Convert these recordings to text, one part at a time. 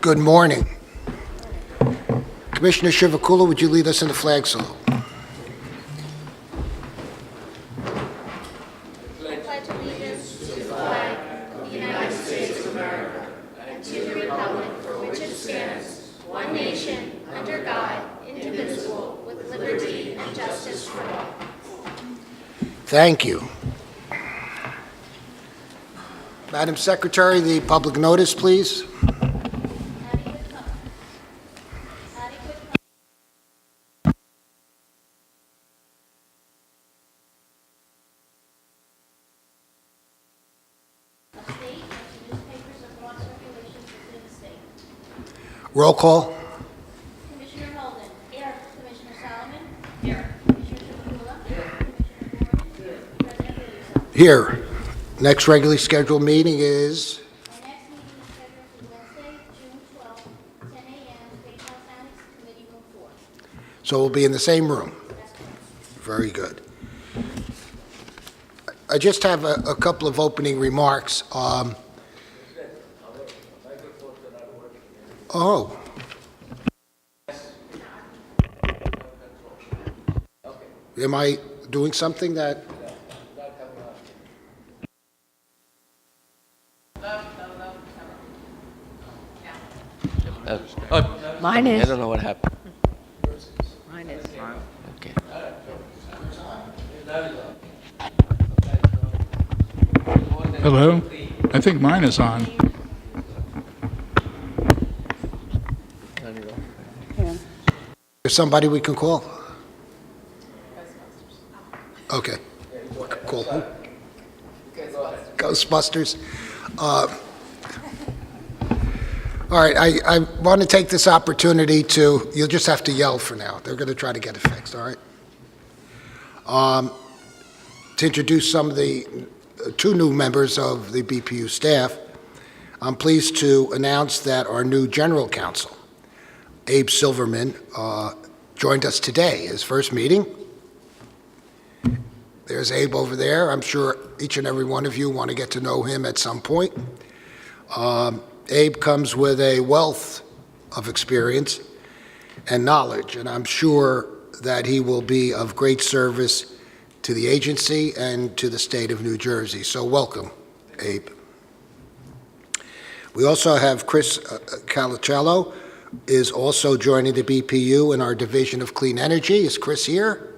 Good morning. Commissioner Shivakula, would you lead us in the flag salute? Pledge allegiance to the flag of the United States of America and to the republic for which it stands, one nation, under God, indivisible, with liberty and justice for all. Thank you. Madam Secretary, the public notice, please. Roll call. Commissioner Holden. Here. Commissioner Solomon. Here. Commissioner Shivakula. Here. Commissioner Gordon. Here. President Williamson. Here. Next regularly scheduled meeting is, Our next meeting is scheduled for Wednesday, June 12th, 10 a.m. State House Annex, Committee Room 4. so we'll be in the same room. That's correct. Very good. I just have a couple of opening remarks. Oh. Am I doing something that? Mine is. I don't know what happened. Mine is. Okay. Hello? I think mine is on. Is somebody we can call? Okay. Call who? Ghostbusters. All right, I want to take this opportunity to, you'll just have to yell for now. They're going to try to get it fixed, all right? To introduce some of the two new members of the BPU staff, I'm pleased to announce that our new general counsel, Abe Silverman, joined us today, his first meeting. There's Abe over there. I'm sure each and every one of you want to get to know him at some point. Abe comes with a wealth of experience and knowledge, and I'm sure that he will be of great service to the agency and to the state of New Jersey. So welcome, Abe. We also have Chris Calicello is also joining the BPU in our Division of Clean Energy. Is Chris here?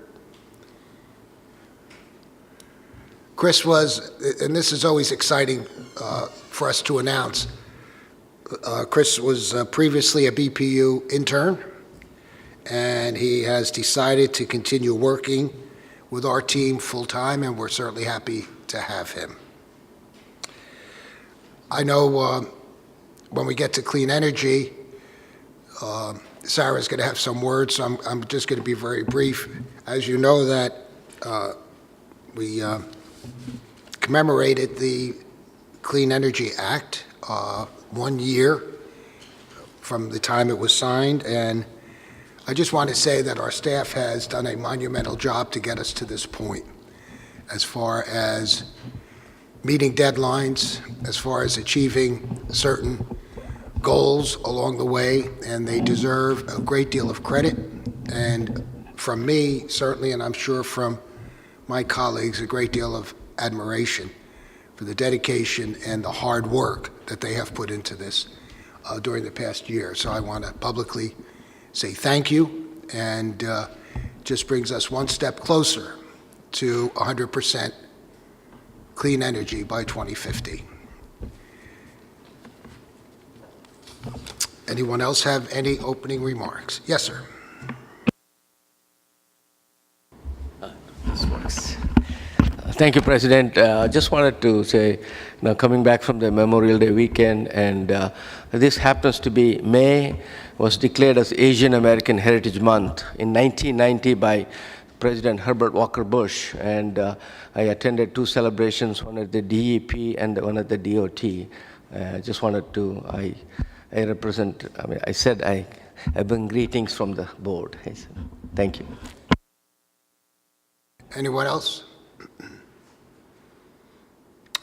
Chris was, and this is always exciting for us to announce, Chris was previously a BPU intern, and he has decided to continue working with our team full-time, and we're certainly happy to have him. I know when we get to clean energy, Sarah's going to have some words, so I'm just going to be very brief. As you know, that we commemorated the Clean Energy Act 1 year from the time it was signed, and I just want to say that our staff has done a monumental job to get us to this point, as far as meeting deadlines, as far as achieving certain goals along the way, and they deserve a great deal of credit, and from me, certainly, and I'm sure from my colleagues, a great deal of admiration for the dedication and the hard work that they have put into this during the past year. So I want to publicly say thank you, and just brings us one step closer to 100% clean energy by 2050. Anyone else have any opening remarks? Yes, sir. This works. Thank you, President. Just wanted to say, now coming back from the Memorial Day weekend, and this happens to be May was declared as Asian American Heritage Month in 1990 by President Herbert Walker Bush, and I attended two celebrations, one at the DEP and one at the DOT. Just wanted to, I represent, I said I bring greetings from the board. Thank you. Anyone else?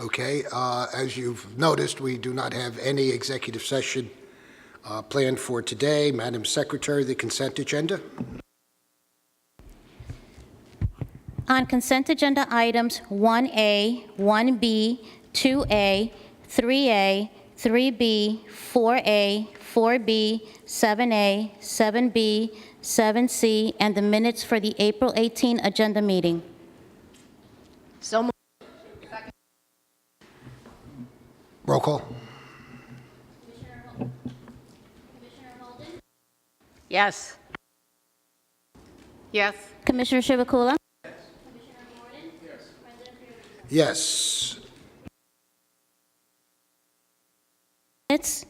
Okay, as you've noticed, we do not have any executive session planned for today. Madam Secretary, the consent agenda. On consent agenda items 1A, 1B, 2A, 3A, 3B, 4A, 4B, 7A, 7B, 7C, and the minutes for the April 18 agenda meeting. So moved. Roll call. Yes. Yes. Commissioner Chivukula? Yes. Minutes.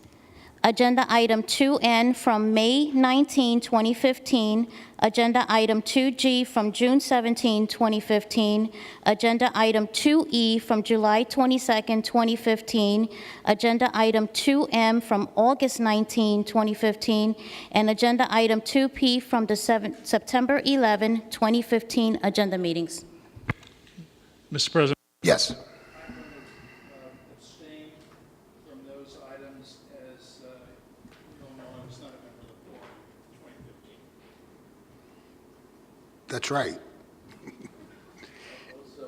Agenda item 2N from May 19, 2015. Agenda item 2G from June 17, 2015. Agenda item 2E from July 22, 2015. Agenda item 2M from August 19, 2015. And agenda item 2P from the September 11, 2015 agenda meetings. Mr. President, Yes. abstain from those items as you all know I was not a member of the board in 2015. That's right.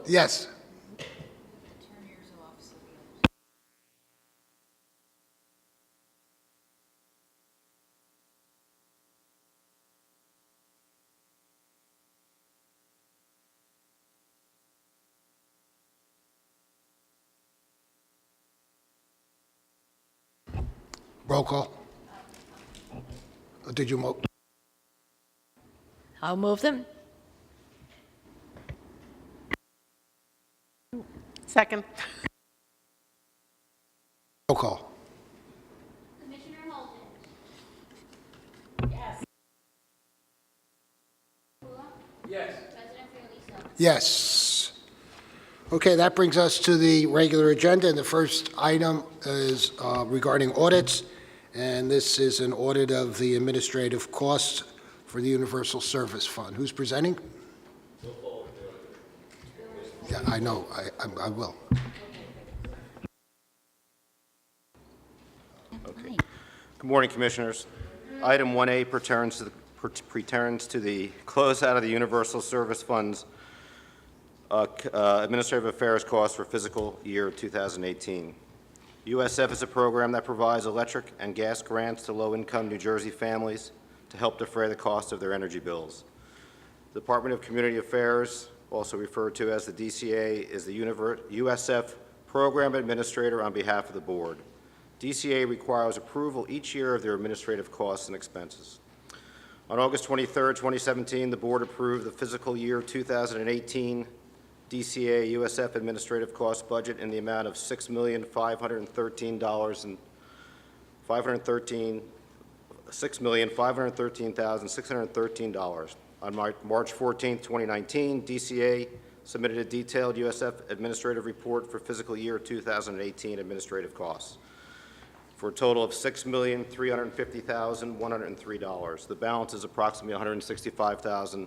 Yes. Roll call. Or did you mo? I'll move them. Second. Roll call. Commissioner Holden? Yes. President Fiordaliso? Yes. Okay, that brings us to the regular agenda, and the first item is regarding audits, and this is an audit of the administrative costs for the Universal Service Fund. Who's presenting? Yeah, I know, I will. Okay. Good morning, Commissioners. Item 1A pertains to the closeout of the Universal Service Fund's administrative affairs costs for fiscal year 2018. USF is a program that provides electric and gas grants to low-income New Jersey families to help defray the cost of their energy bills. The Department of Community Affairs, also referred to as the DCA, is the USF program administrator on behalf of the board. DCA requires approval each year of their administrative costs and expenses. On August 23, 2017, the board approved the fiscal year 2018 DCA USF administrative cost budget in the amount of $6,513,613. On March 14, 2019, DCA submitted a detailed USF administrative report for fiscal year 2018 administrative costs for a total of $6,350,103. The balance is approximately $163,510,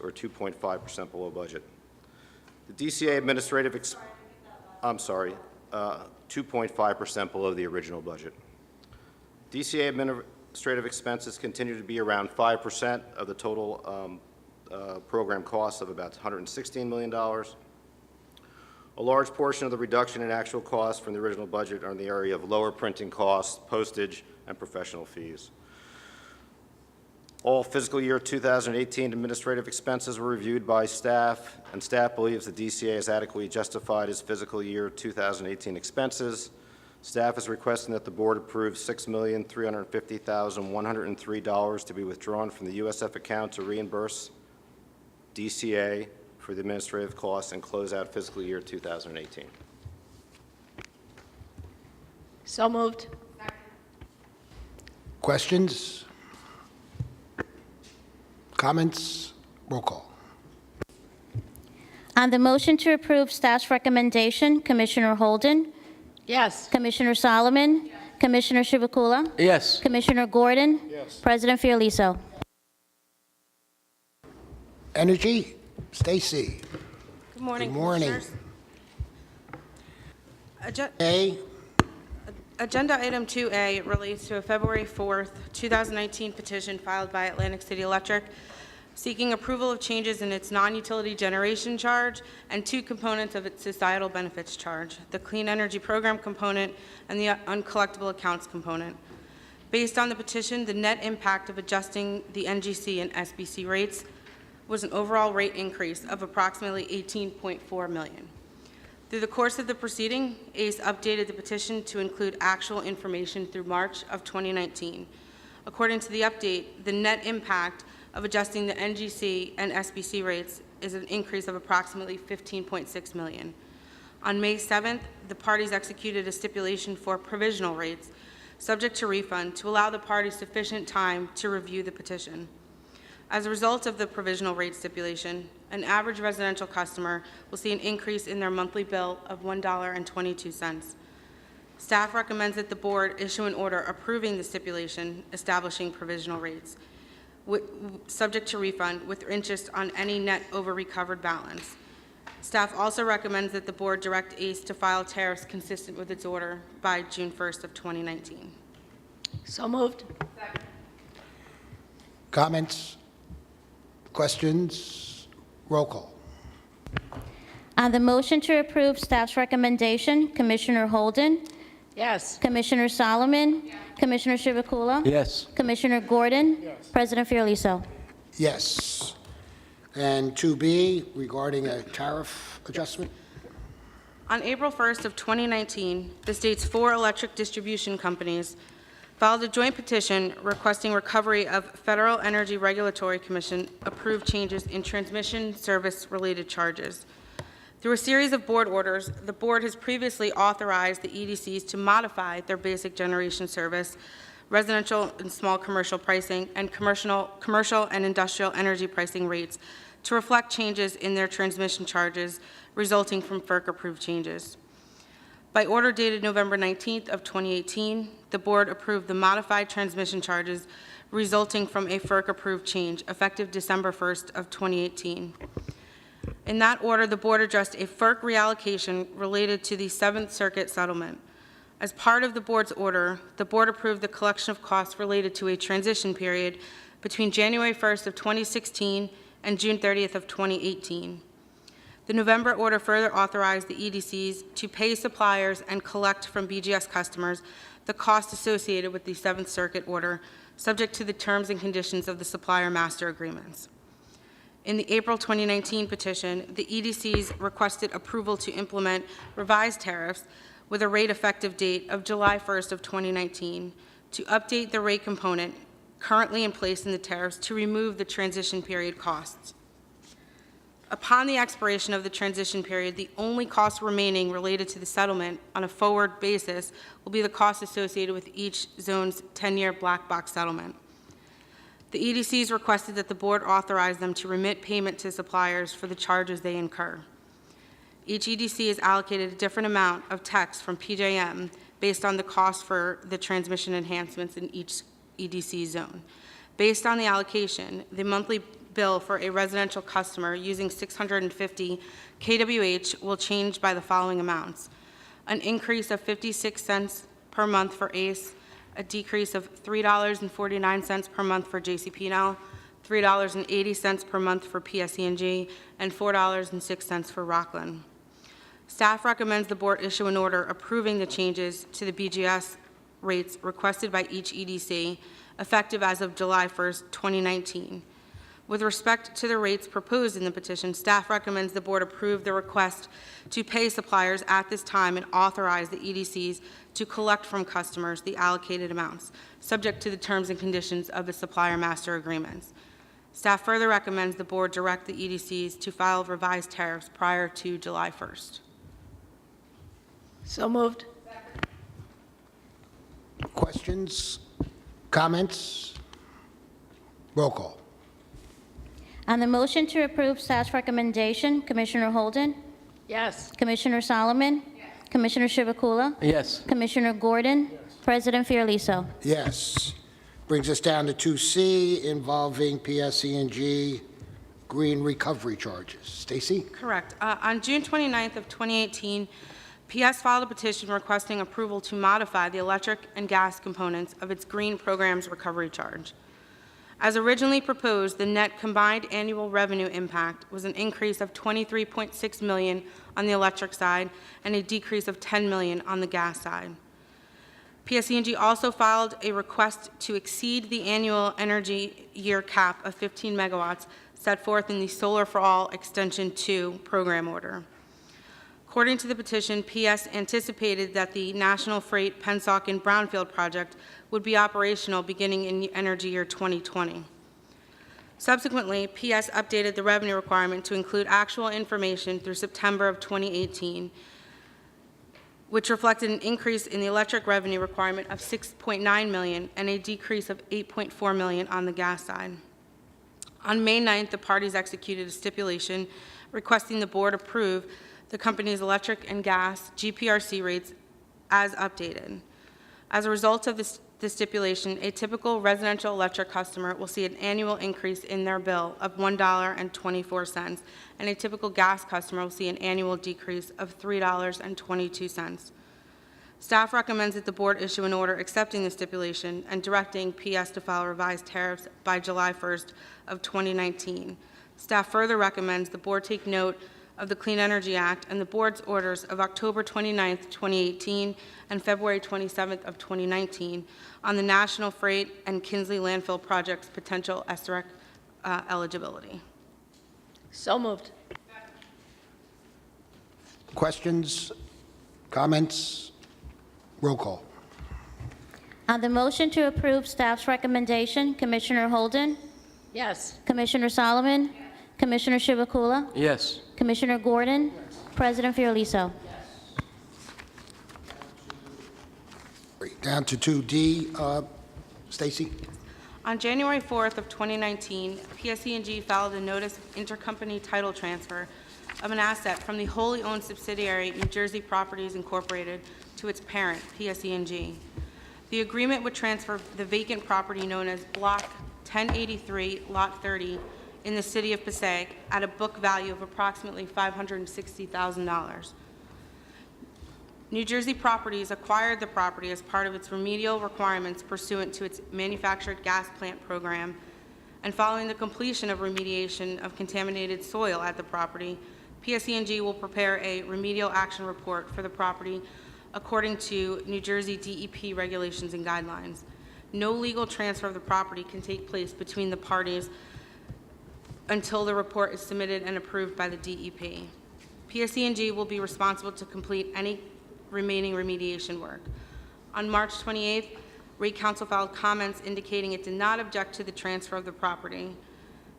or 2.5% below budget. The DCA administrative, 2.5% below the original budget. DCA administrative expenses continue to be around 5% of the total program costs of about $116 million. A large portion of the reduction in actual costs from the original budget are in the area of lower printing costs, postage, and professional fees. All fiscal year 2018 administrative expenses were reviewed by staff, and staff believes the DCA has adequately justified its fiscal year 2018 expenses. Staff is requesting that the board approve $6,350,103 to be withdrawn from the USF account to reimburse DCA for the administrative costs and close out fiscal year 2018. So moved. Questions? Comments? Roll call. On the motion to approve staff's recommendation, Commissioner Holden? Yes. Commissioner Solomon? Commissioner Chivukula? Yes. Commissioner Gordon? Yes. President Fiordaliso? Energy? Stacy? Good morning, Good morning. Commissioners. A? Agenda item 2A relates to a February 4th, 2019 petition filed by Atlantic City Electric seeking approval of changes in its non-utility generation charge and two components of its societal benefits charge, the Clean Energy Program component and the Uncollectible Accounts component. Based on the petition, the net impact of adjusting the NGC and SBC rates was an overall rate increase of approximately $18.4 million. Through the course of the proceeding, ACE updated the petition to include actual information through March of 2019. According to the update, the net impact of adjusting the NGC and SBC rates is an increase of approximately $15.6 million. On May 7th, the parties executed a stipulation for provisional rates, subject to refund, to allow the parties sufficient time to review the petition. As a result of the provisional rate stipulation, an average residential customer will see an increase in their monthly bill of $1.22. Staff recommends that the board issue an order approving the stipulation establishing provisional rates, subject to refund with interest on any net over-recovered balance. Staff also recommends that the board direct ACE to file tariffs consistent with its order by June 1st of 2019. So moved. Comments? Questions? Roll call. On the motion to approve staff's recommendation, Commissioner Holden, Yes. Commissioner Solomon, Commissioner Chivukula, Yes. Commissioner Gordon, President Fiorelliso. Yes. And 2B, regarding a tariff adjustment? On April 1st of 2019, the state's 4 electric distribution companies filed a joint petition requesting recovery of Federal Energy Regulatory Commission approved changes in transmission service-related charges. Through a series of board orders, the board has previously authorized the EDCs to modify their basic generation service, residential and small commercial pricing, and commercial and industrial energy pricing rates to reflect changes in their transmission charges resulting from FERC-approved changes. By order dated November 19th of 2018, the board approved the modified transmission charges resulting from a FERC-approved change effective December 1st of 2018. In that order, the board addressed a FERC reallocation related to the 7th Circuit settlement. As part of the board's order, the board approved the collection of costs related to a transition period between January 1st of 2016 and June 30th of 2018. The November order further authorized the EDCs to pay suppliers and collect from BGS customers the costs associated with the 7th Circuit order, subject to the terms and conditions of the supplier master agreements. In the April 2019 petition, the EDCs requested approval to implement revised tariffs with a rate effective date of July 1st of 2019 to update the rate component currently in place in the tariffs to remove the transition period costs. Upon the expiration of the transition period, the only costs remaining related to the settlement on a forward basis will be the costs associated with each zone's 10-year black box settlement. The EDCs requested that the board authorize them to remit payment to suppliers for the charges they incur. Each EDC is allocated a different amount of text from PJM based on the cost for the transmission enhancements in each EDC zone. Based on the allocation, the monthly bill for a residential customer using 650 kWh will change by the following amounts: an increase of 56 cents per month for ACE, a decrease of $3.49 per month for JCP&L, $3.80 per month for PSE&G, and $4.06 for Rockland. Staff recommends the board issue an order approving the changes to the BGS rates requested by each EDC, effective as of July 1st, 2019. With respect to the rates proposed in the petition, staff recommends the board approve the request to pay suppliers at this time and authorize the EDCs to collect from customers the allocated amounts, subject to the terms and conditions of the supplier master agreements. Staff further recommends the board direct the EDCs to file revised tariffs prior to July 1st. So moved. Questions? Comments? Roll call. On the motion to approve staff's recommendation, Commissioner Holden, Yes. Commissioner Solomon, Commissioner Chivukula, Yes. Commissioner Gordon, President Fiorelliso. Yes. Brings us down to 2C, involving PSE&G green recovery charges. Stacy? Correct. On June 29th of 2018, PS filed a petition requesting approval to modify the electric and gas components of its green program's recovery charge. As originally proposed, the net combined annual revenue impact was an increase of $23.6 million on the electric side and a decrease of $10 million on the gas side. PSE&G also filed a request to exceed the annual energy year cap of 15 megawatts set forth in the Solar for All Extension 2 program order. According to the petition, PS anticipated that the National Freight Pennsauken Brownfield project would be operational beginning in energy year 2020. Subsequently, PS updated the revenue requirement to include actual information through September of 2018, which reflected an increase in the electric revenue requirement of $6.9 million and a decrease of $8.4 million on the gas side. On May 9th, the parties executed a stipulation requesting the board approve the company's electric and gas GPRC rates as updated. As a result of this stipulation, a typical residential electric customer will see an annual increase in their bill of $1.24, and a typical gas customer will see an annual decrease of $3.22. Staff recommends that the board issue an order accepting the stipulation and directing PS to file revised tariffs by July 1st of 2019. Staff further recommends the board take note of the Clean Energy Act and the board's orders of October 29th, 2018 and February 27th of 2019 on the National Freight and Kinsley landfill project's potential SREC eligibility. So moved. Questions, comments? Roll call. On the motion to approve staff's recommendation, Commissioner Holden, Yes. Commissioner Solomon, Commissioner Chivukula, Yes. Commissioner Gordon, President Fiorelliso. Down to 2D. Stacy? On January 4th of 2019, PSE&G filed a notice of intercompany title transfer of an asset from the wholly owned subsidiary New Jersey Properties Incorporated to its parent, PSE&G. The agreement would transfer the vacant property known as Block 1083, Lot 30, in the city of Passaic at a book value of approximately $560,000. New Jersey Properties acquired the property as part of its remedial requirements pursuant to its manufactured gas plant program, and following the completion of remediation of contaminated soil at the property, PSE&G will prepare a remedial action report for the property according to New Jersey DEP regulations and guidelines. No legal transfer of the property can take place between the parties until the report is submitted and approved by the DEP. PSE&G will be responsible to complete any remaining remediation work. On March 28th, Rate Counsel filed comments indicating it did not object to the transfer of the property.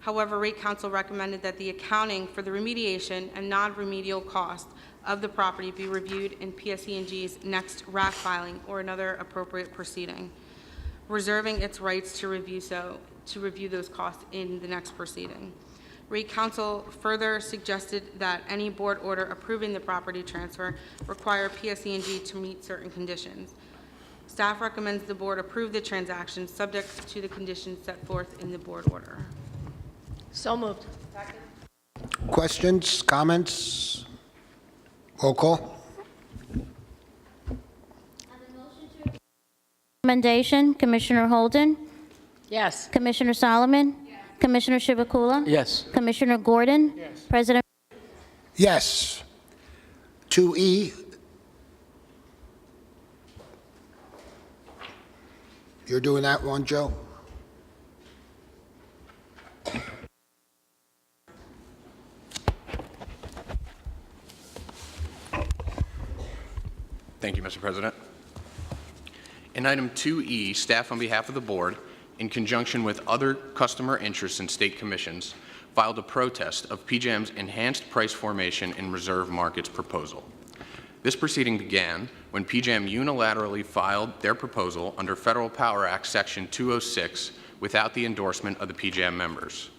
However, Rate Counsel recommended that the accounting for the remediation and non-remedial cost of the property be reviewed in PSE&G's next RAC filing or another appropriate proceeding, reserving its rights to review those costs in the next proceeding. Rate Counsel further suggested that any board order approving the property transfer require PSE&G to meet certain conditions. Staff recommends the board approve the transaction subject to the conditions set forth in the board order. So moved. Questions, comments? Roll call. Recommendation, Commissioner Holden, Yes. Commissioner Solomon, Commissioner Chivukula, Yes. Commissioner Gordon, President. Yes. 2E. You're doing that one, Joe? Thank you, Mr. President. In item 2E, staff on behalf of the board, in conjunction with other customer interests and state commissions, filed a protest of PJM's enhanced price formation in reserve markets proposal. This proceeding began when PJM unilaterally filed their proposal under Federal Power Act Section 206 without the endorsement of the PJM members.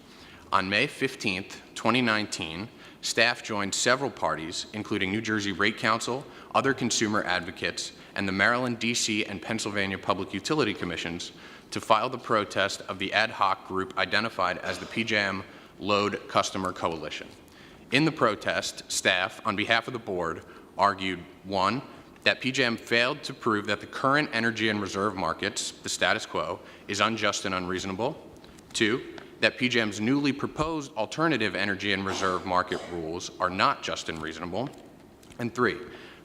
On May 15, 2019, staff joined several parties, including New Jersey Rate Counsel, other consumer advocates, and the Maryland, D.C., and Pennsylvania Public Utility Commissions to file the protest of the ad hoc group identified as the PJM Load Customer Coalition. In the protest, staff, on behalf of the board, argued, 1, that PJM failed to prove that the current energy and reserve markets, the status quo, is unjust and unreasonable. 2, that PJM's newly proposed alternative energy and reserve market rules are not just and reasonable. And 3,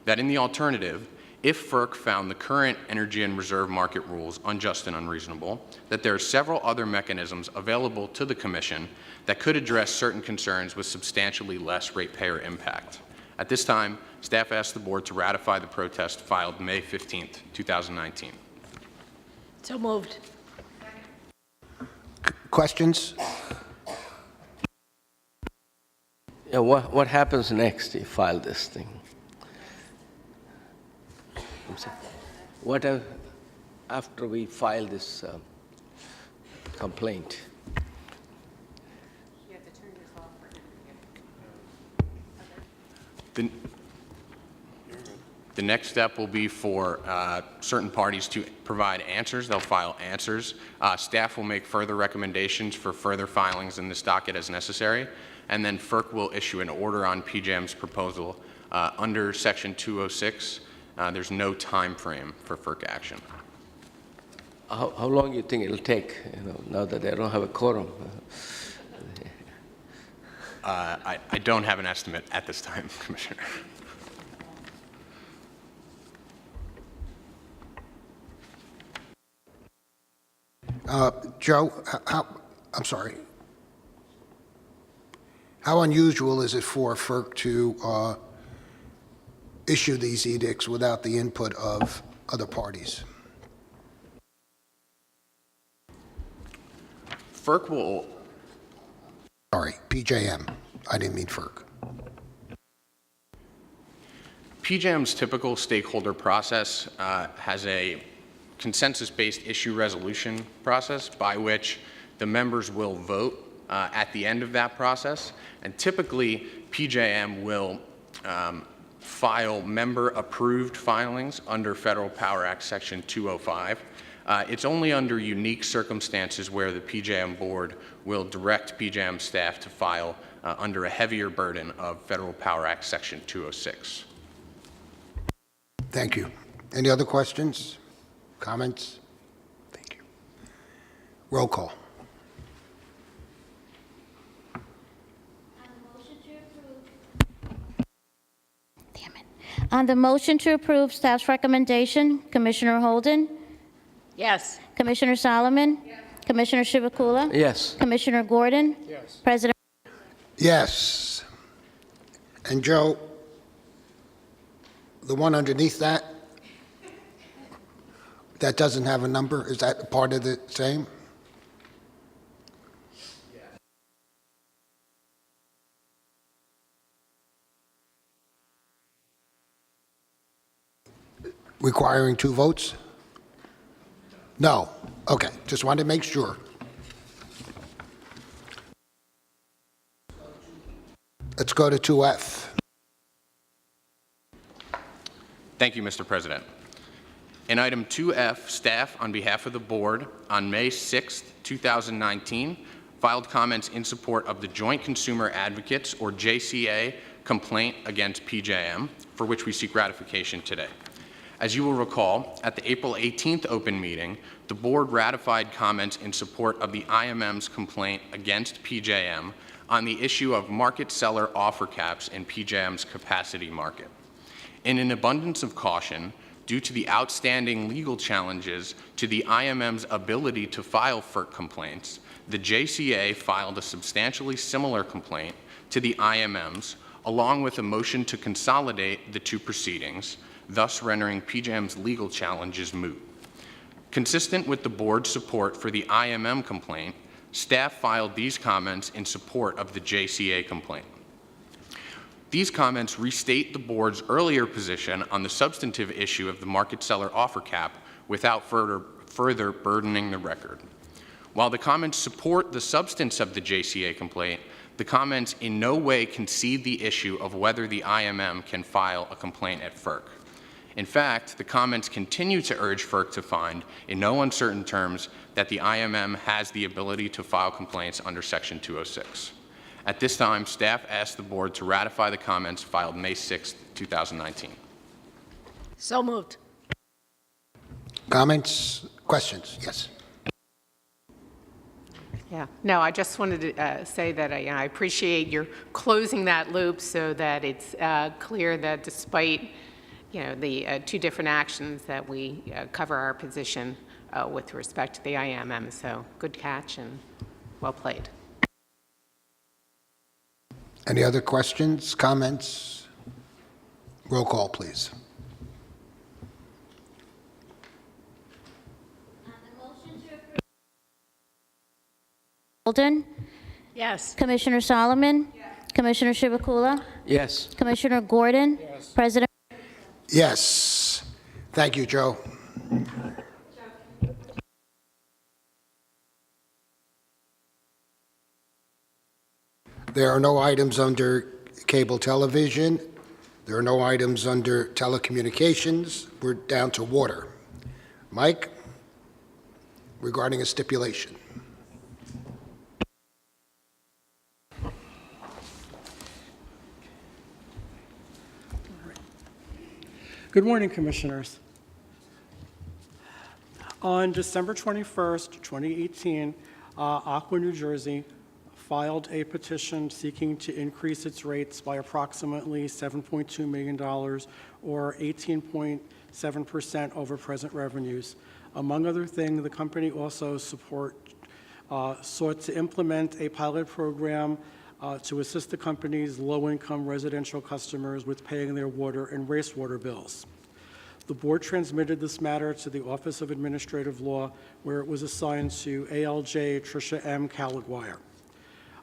that in the alternative, if FERC found the current energy and reserve market rules unjust and unreasonable, that there are several other mechanisms available to the Commission that could address certain concerns with substantially less ratepayer impact. At this time, staff asks the Board to ratify the protest filed May 15th, 2019. So moved. Questions? Yeah, what happens next if you file this thing? What after we file this complaint? The next step will be for certain parties to provide answers. They'll file answers. Staff will make further recommendations for further filings in this docket as necessary, and then FERC will issue an order on PJM's proposal under Section 206. There's no time frame for FERC action. How long do you think it'll take, now that they don't have a quorum? I don't have an estimate at this time, Commissioner. Joe, I'm sorry. How unusual is it for FERC to issue these edicts without the input of other parties? FERC will... Sorry, PJM. I didn't mean FERC. PJM's typical stakeholder process has a consensus-based issue resolution process by which the members will vote at the end of that process. And typically, PJM will file member-approved filings under Federal Power Act Section 205. It's only under unique circumstances where the PJM board will direct PJM staff to file under a heavier burden of Federal Power Act Section 206. Thank you. Any other questions, comments? Thank you. Roll call. On the motion to approve staff's recommendation, Commissioner Holden? Yes. Commissioner Solomon? Yes. Commissioner Shivakula? Yes. Commissioner Gordon? Yes. President? Yes. And Joe, the one underneath that, that doesn't have a number, is that part of the same? Requiring 2 votes? No. Okay, just wanted to make sure. Let's go to 2F. Thank you, Mr. President. In item 2F, staff, on behalf of the board, on May 6, 2019, filed comments in support of the Joint Consumer Advocates, or JCA, complaint against PJM, for which we seek ratification today. As you will recall, at the April 18th open meeting, the board ratified comments in support of the IMM's complaint against PJM on the issue of market seller offer caps in PJM's capacity market. In an abundance of caution, due to the outstanding legal challenges to the IMM's ability to file FERC complaints, the JCA filed a substantially similar complaint to the IMM's, along with a motion to consolidate the 2 proceedings, thus rendering PJM's legal challenges moot. Consistent with the board's support for the IMM complaint, staff filed these comments in support of the JCA complaint. These comments restate the board's earlier position on the substantive issue of the market seller offer cap without further burdening the record. While the comments support the substance of the JCA complaint, the comments in no way concede the issue of whether the IMM can file a complaint at FERC. In fact, the comments continue to urge FERC to find, in no uncertain terms, that the IMM has the ability to file complaints under Section 206. At this time, staff asks the board to ratify the comments filed May 6, 2019. So moved. Comments, questions? Yes. Yeah, no, I just wanted to say that I appreciate your closing that loop so that it's clear that despite, the two different actions that we cover our position with respect to the IMM. So good catch and well played. Any other questions, comments? Roll call, please. Holden? Yes. Commissioner Solomon? Commissioner Chivukula? Yes. Commissioner Gordon? President? Yes. Thank you, Joe. There are no items under cable television. There are no items under telecommunications. We're down to water. Mike, regarding a stipulation. Good morning, Commissioners. On December 21st, 2018, Aqua, New Jersey filed a petition seeking to increase its rates by approximately $7.2 million, or 18.7% over present revenues. Among other things, the company also sought to implement a pilot program to assist the company's low-income residential customers with paying their water and wastewater bills. The board transmitted this matter to the Office of Administrative Law, where it was assigned to ALJ Tricia M. Calaguire.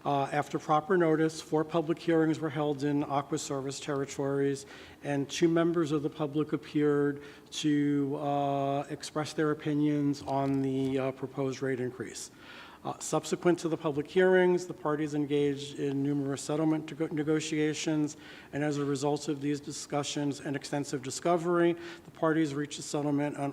After proper notice, 4 public hearings were held in Aqua service territories, and 2 members of the public appeared to express their opinions on the proposed rate increase. Subsequent to the public hearings, the parties engaged in numerous settlement negotiations, and as a result of these discussions and extensive discovery, the parties reached a settlement on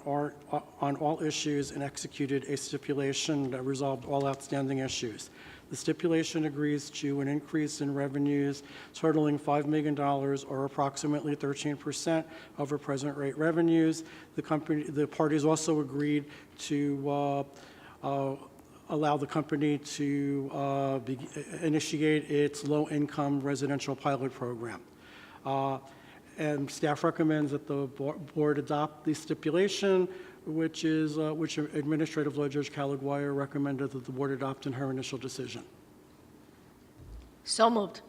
all issues and executed a stipulation that resolved all outstanding issues. The stipulation agrees to an increase in revenues totaling $5 million, or approximately 13% over present rate revenues. The parties also agreed to allow the company to initiate its low-income residential pilot program. And staff recommends that the board adopt the stipulation, which Administrative Law Judge Calaguire recommended that the board adopt in her initial decision. So moved.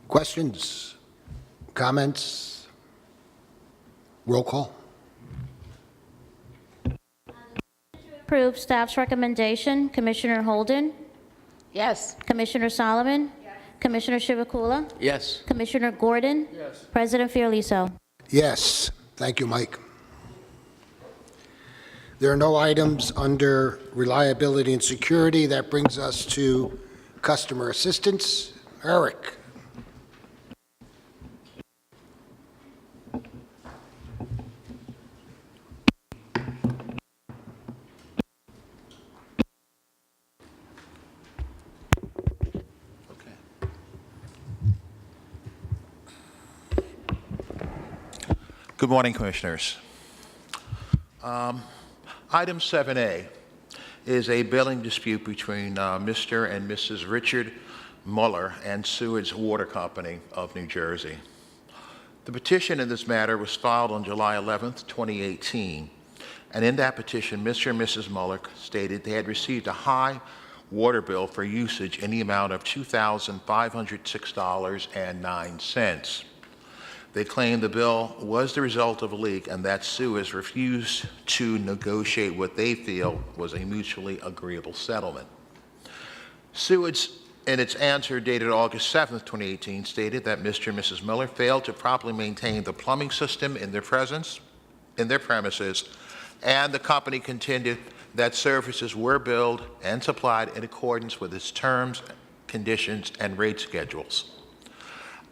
Questions, comments? Roll call. Approve staff's recommendation. Commissioner Holden? Yes. Commissioner Solomon? Commissioner Chivukula? Yes. Commissioner Gordon? Yes. President Fiorelliso? Yes. Thank you, Mike. There are no items under reliability and security. That brings us to customer assistance. Eric. Good morning, Commissioners. Item 7A is a billing dispute between Mr. and Mrs. Richard Muller and Seward's Water Company of New Jersey. The petition in this matter was filed on July 11th, 2018, and in that petition, Mr. and Mrs. Muller stated they had received a high water bill for usage in the amount of $2,506.09. They claimed the bill was the result of a leak and that Suez refused to negotiate what they feel was a mutually agreeable settlement. Suez, in its answer dated August 7, 2018, stated that Mr. and Mrs. Miller failed to properly maintain the plumbing system in their premises, and the company contended that services were billed and supplied in accordance with its terms, conditions, and rate schedules.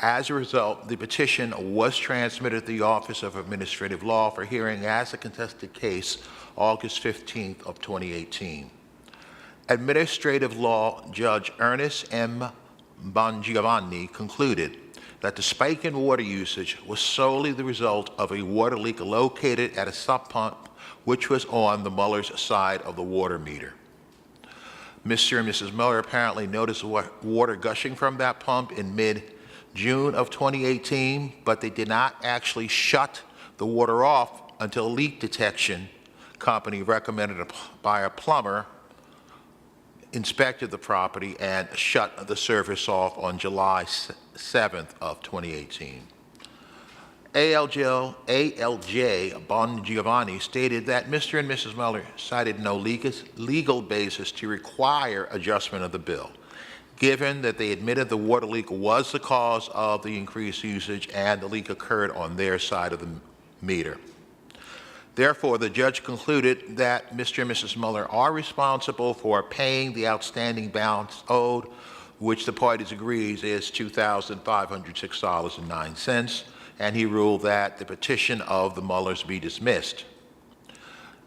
As a result, the petition was transmitted to the Office of Administrative Law for hearing as a contested case August 15th of 2018. Administrative Law Judge Ernest M. Bongiovanni concluded that the spike in water usage was solely the result of a water leak located at a sump pump which was on the Muller's side of the water meter. Mr. and Mrs. Muller apparently noticed water gushing from that pump in mid-June of 2018, but they did not actually shut the water off until a leak detection company recommended by a plumber inspected the property and shut the service off on July 7th of 2018. ALJ Bongiovanni stated that Mr. and Mrs. Muller cited no legal basis to require adjustment of the bill, given that they admitted the water leak was the cause of the increased usage and the leak occurred on their side of the meter. Therefore, the judge concluded that Mr. and Mrs. Muller are responsible for paying the outstanding balance owed, which the parties agrees is $2,506.09, and he ruled that the petition of the Mullers be dismissed.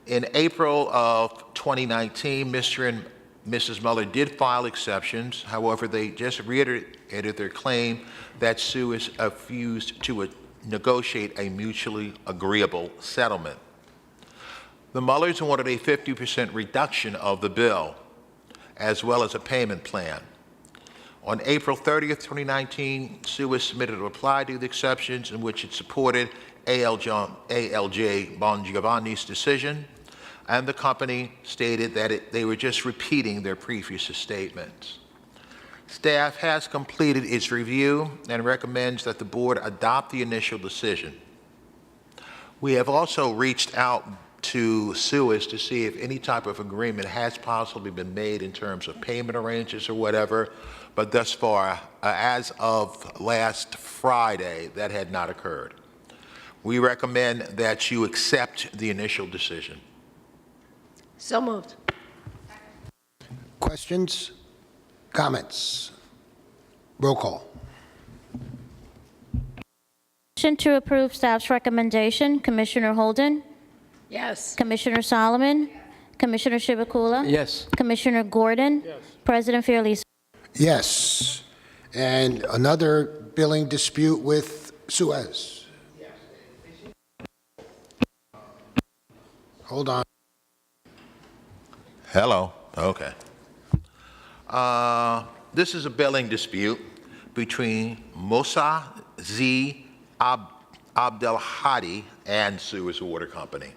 In April of 2019, Mr. and Mrs. Muller did file exceptions. However, they just reiterated their claim that SUES refused to negotiate a mutually agreeable settlement. The Mullers wanted a 50% reduction of the bill, as well as a payment plan. On April 30th, 2019, SUES submitted a reply to the exceptions in which it supported ALJ Bongiovanni's decision, and the company stated that they were just repeating their previous statements. Staff has completed its review and recommends that the board adopt the initial decision. We have also reached out to SUES to see if any type of agreement has possibly been made in terms of payment arrangements or whatever, but thus far, as of last Friday, that had not occurred. We recommend that you accept the initial decision. So moved. Questions? Comments? Roll call. Motion to approve staff's recommendation, Commissioner Holden, Yes. Commissioner Solomon, Commissioner Chivukula, Yes. Commissioner Gordon, President Fairley. Yes. And another billing dispute with Suez. Hold on. Hello. Okay. This is a billing dispute between Mosa Z. Abdelhadi and SUES Water Company.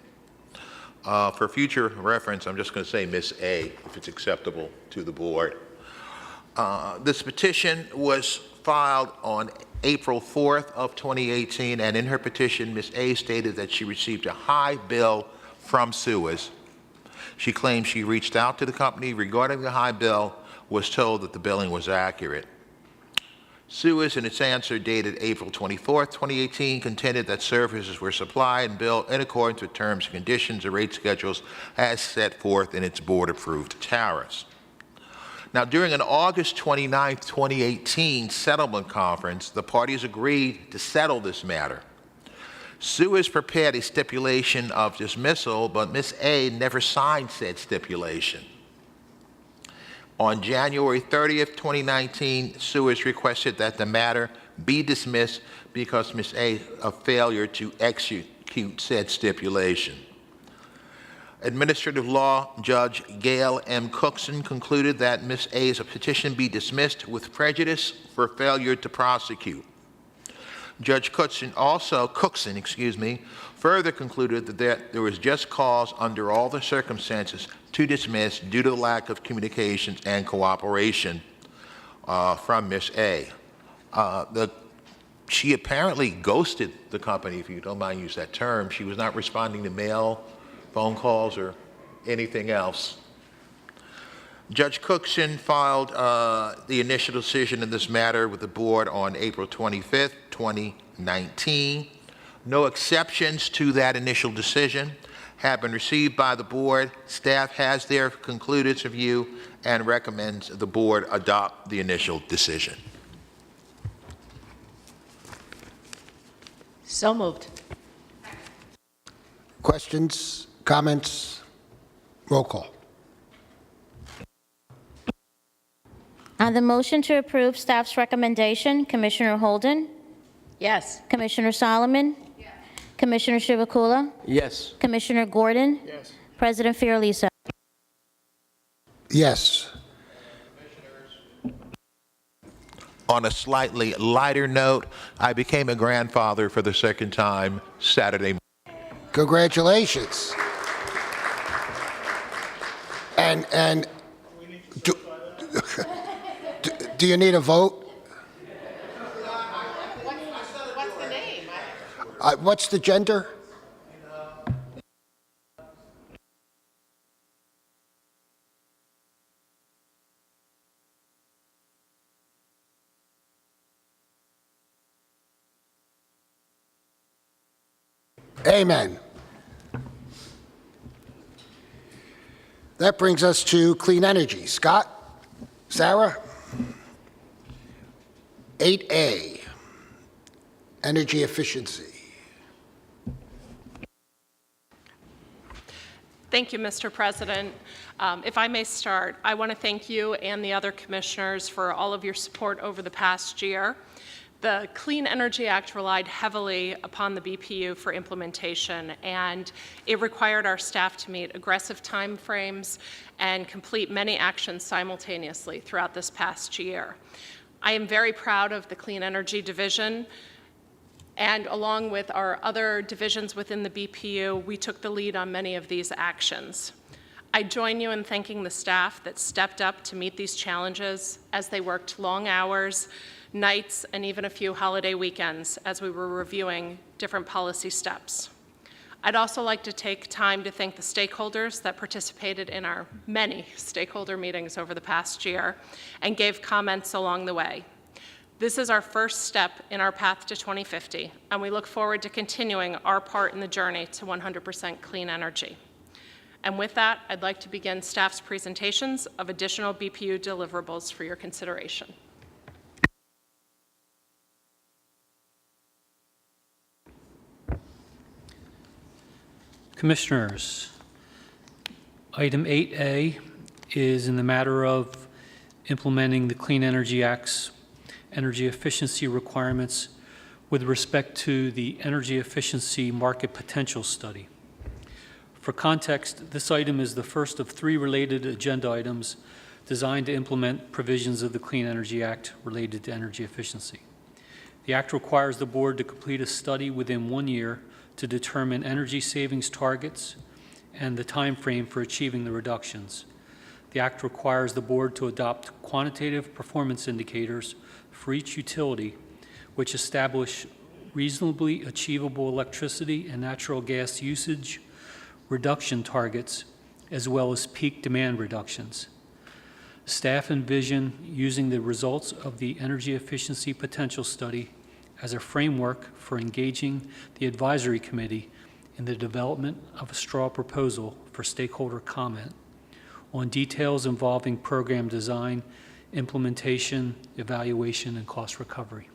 For future reference, I'm just going to say Miss A, if it's acceptable to the board. This petition was filed on April 4th of 2018, and in her petition, Miss A stated that she received a high bill from SUES. She claimed she reached out to the company regarding the high bill, was told that the billing was accurate. SUES, in its answer dated April 24th, 2018, contended that services were supplied and billed in accordance with terms and conditions or rate schedules as set forth in its board-approved tariffs. Now, during an August 29th, 2018 settlement conference, the parties agreed to settle this matter. SUES prepared a stipulation of dismissal, but Ms. A never signed said stipulation. On January 30th, 2019, SUES requested that the matter be dismissed because Ms. A failure to execute said stipulation. Administrative Law Judge Gail M. Cookson concluded that Ms. A's petition be dismissed with prejudice for failure to prosecute. Judge Cookson further concluded that there was just cause under all the circumstances to dismiss due to the lack of communications and cooperation from Ms. A. She apparently ghosted the company, if you don't mind using that term. She was not responding to mail, phone calls, or anything else. Judge Cookson filed the initial decision in this matter with the board on April 25th, 2019. No exceptions to that initial decision have been received by the board. Staff has their concluded its review and recommends the board adopt the initial decision. So moved. Questions? Comments? Roll call. On the motion to approve staff's recommendation, Commissioner Holden, Yes. Commissioner Solomon, Commissioner Chivukula, Yes. Commissioner Gordon, President Fiorelisa. Yes. On a slightly lighter note, I became a grandfather for the second time Saturday. Congratulations. And do, do you need a vote? What's the name? What's the gender? Amen. That brings us to clean energy. Scott? Sarah? 8A, energy efficiency. Thank you, Mr. President. If I may start, I want to thank you and the other commissioners for all of your support over the past year. The Clean Energy Act relied heavily upon the BPU for implementation, and it required our staff to meet aggressive timeframes and complete many actions simultaneously throughout this past year. I am very proud of the Clean Energy Division, and along with our other divisions within the BPU, we took the lead on many of these actions. I join you in thanking the staff that stepped up to meet these challenges as they worked long hours, nights, and even a few holiday weekends as we were reviewing different policy steps. I'd also like to take time to thank the stakeholders that participated in our many stakeholder meetings over the past year and gave comments along the way. This is our first step in our path to 2050, and we look forward to continuing our part in the journey to 100% clean energy. And with that, I'd like to begin staff's presentations of additional BPU deliverables for your consideration. Commissioners, item 8A is in the matter of implementing the Clean Energy Act's energy efficiency requirements with respect to the energy efficiency market potential study. For context, this item is the first of 3 related agenda items designed to implement provisions of the Clean Energy Act related to energy efficiency. The Act requires the board to complete a study within 1 year to determine energy savings targets and the time frame for achieving the reductions. The Act requires the board to adopt quantitative performance indicators for each utility, which establish reasonably achievable electricity and natural gas usage reduction targets, as well as peak demand reductions. Staff envision using the results of the energy efficiency potential study as a framework for engaging the advisory committee in the development of a straw proposal for stakeholder comment on details involving program design, implementation, evaluation, and cost recovery.